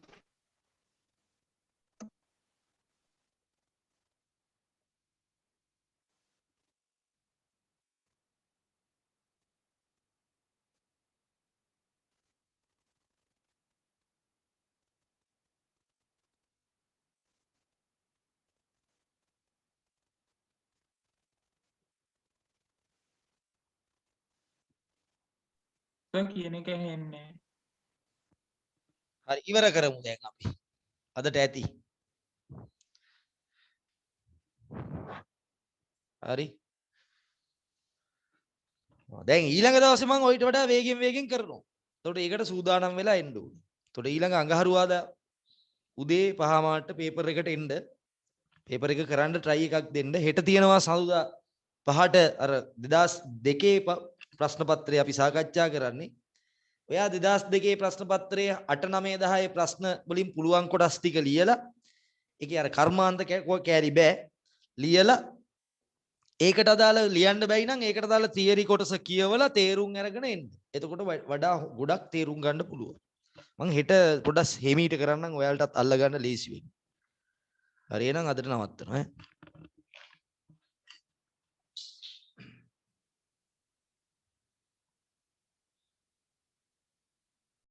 සර් කියන එක ඇහෙන්නේ
හරි ඉවර කරමු දැන් අපි. අදට ඇති. හරි. දැන් ඊළඟ දවසේ මම ඔයිට වඩා වේගෙන් කරනවා. එතකොට ඒකට සූදානම් වෙලා එන්න ඕනේ. එතකොට ඊළඟ අඟහරුවාදා උදේ 5 මාට පේපර් එකට එන්න. පේපර් එක කරන්න try එකක් දෙන්න. හෙට තියෙනවා සඳුදා 5ට අර 2002 ප්‍රශ්න පත්‍රය අපි සාකච්ඡා කරන්නේ. ඔයා 2002 ප්‍රශ්න පත්‍රයේ 8 9 10 ප්‍රශ්න වලින් පුළුවන් කොටස් ටික ලියලා ඒකේ අර කර්මාන්ත කෑලි බෑ ලියලා ඒකට අදාළ ලියන්න බැයි නම් ඒකට අදාළ තියරි කොටස කියවලා තේරුම් අරගෙන එන්න. එතකොට වඩා ගොඩක් තේරුම් ගන්න පුළුවන්. මං හෙට පොඩ්ඩක් හිමීට කරන්නම් ඔයාලටත් අල්ල ගන්න ලේසි වෙයි. හරි එහෙනම් අදට නවත්තනවා ඈ.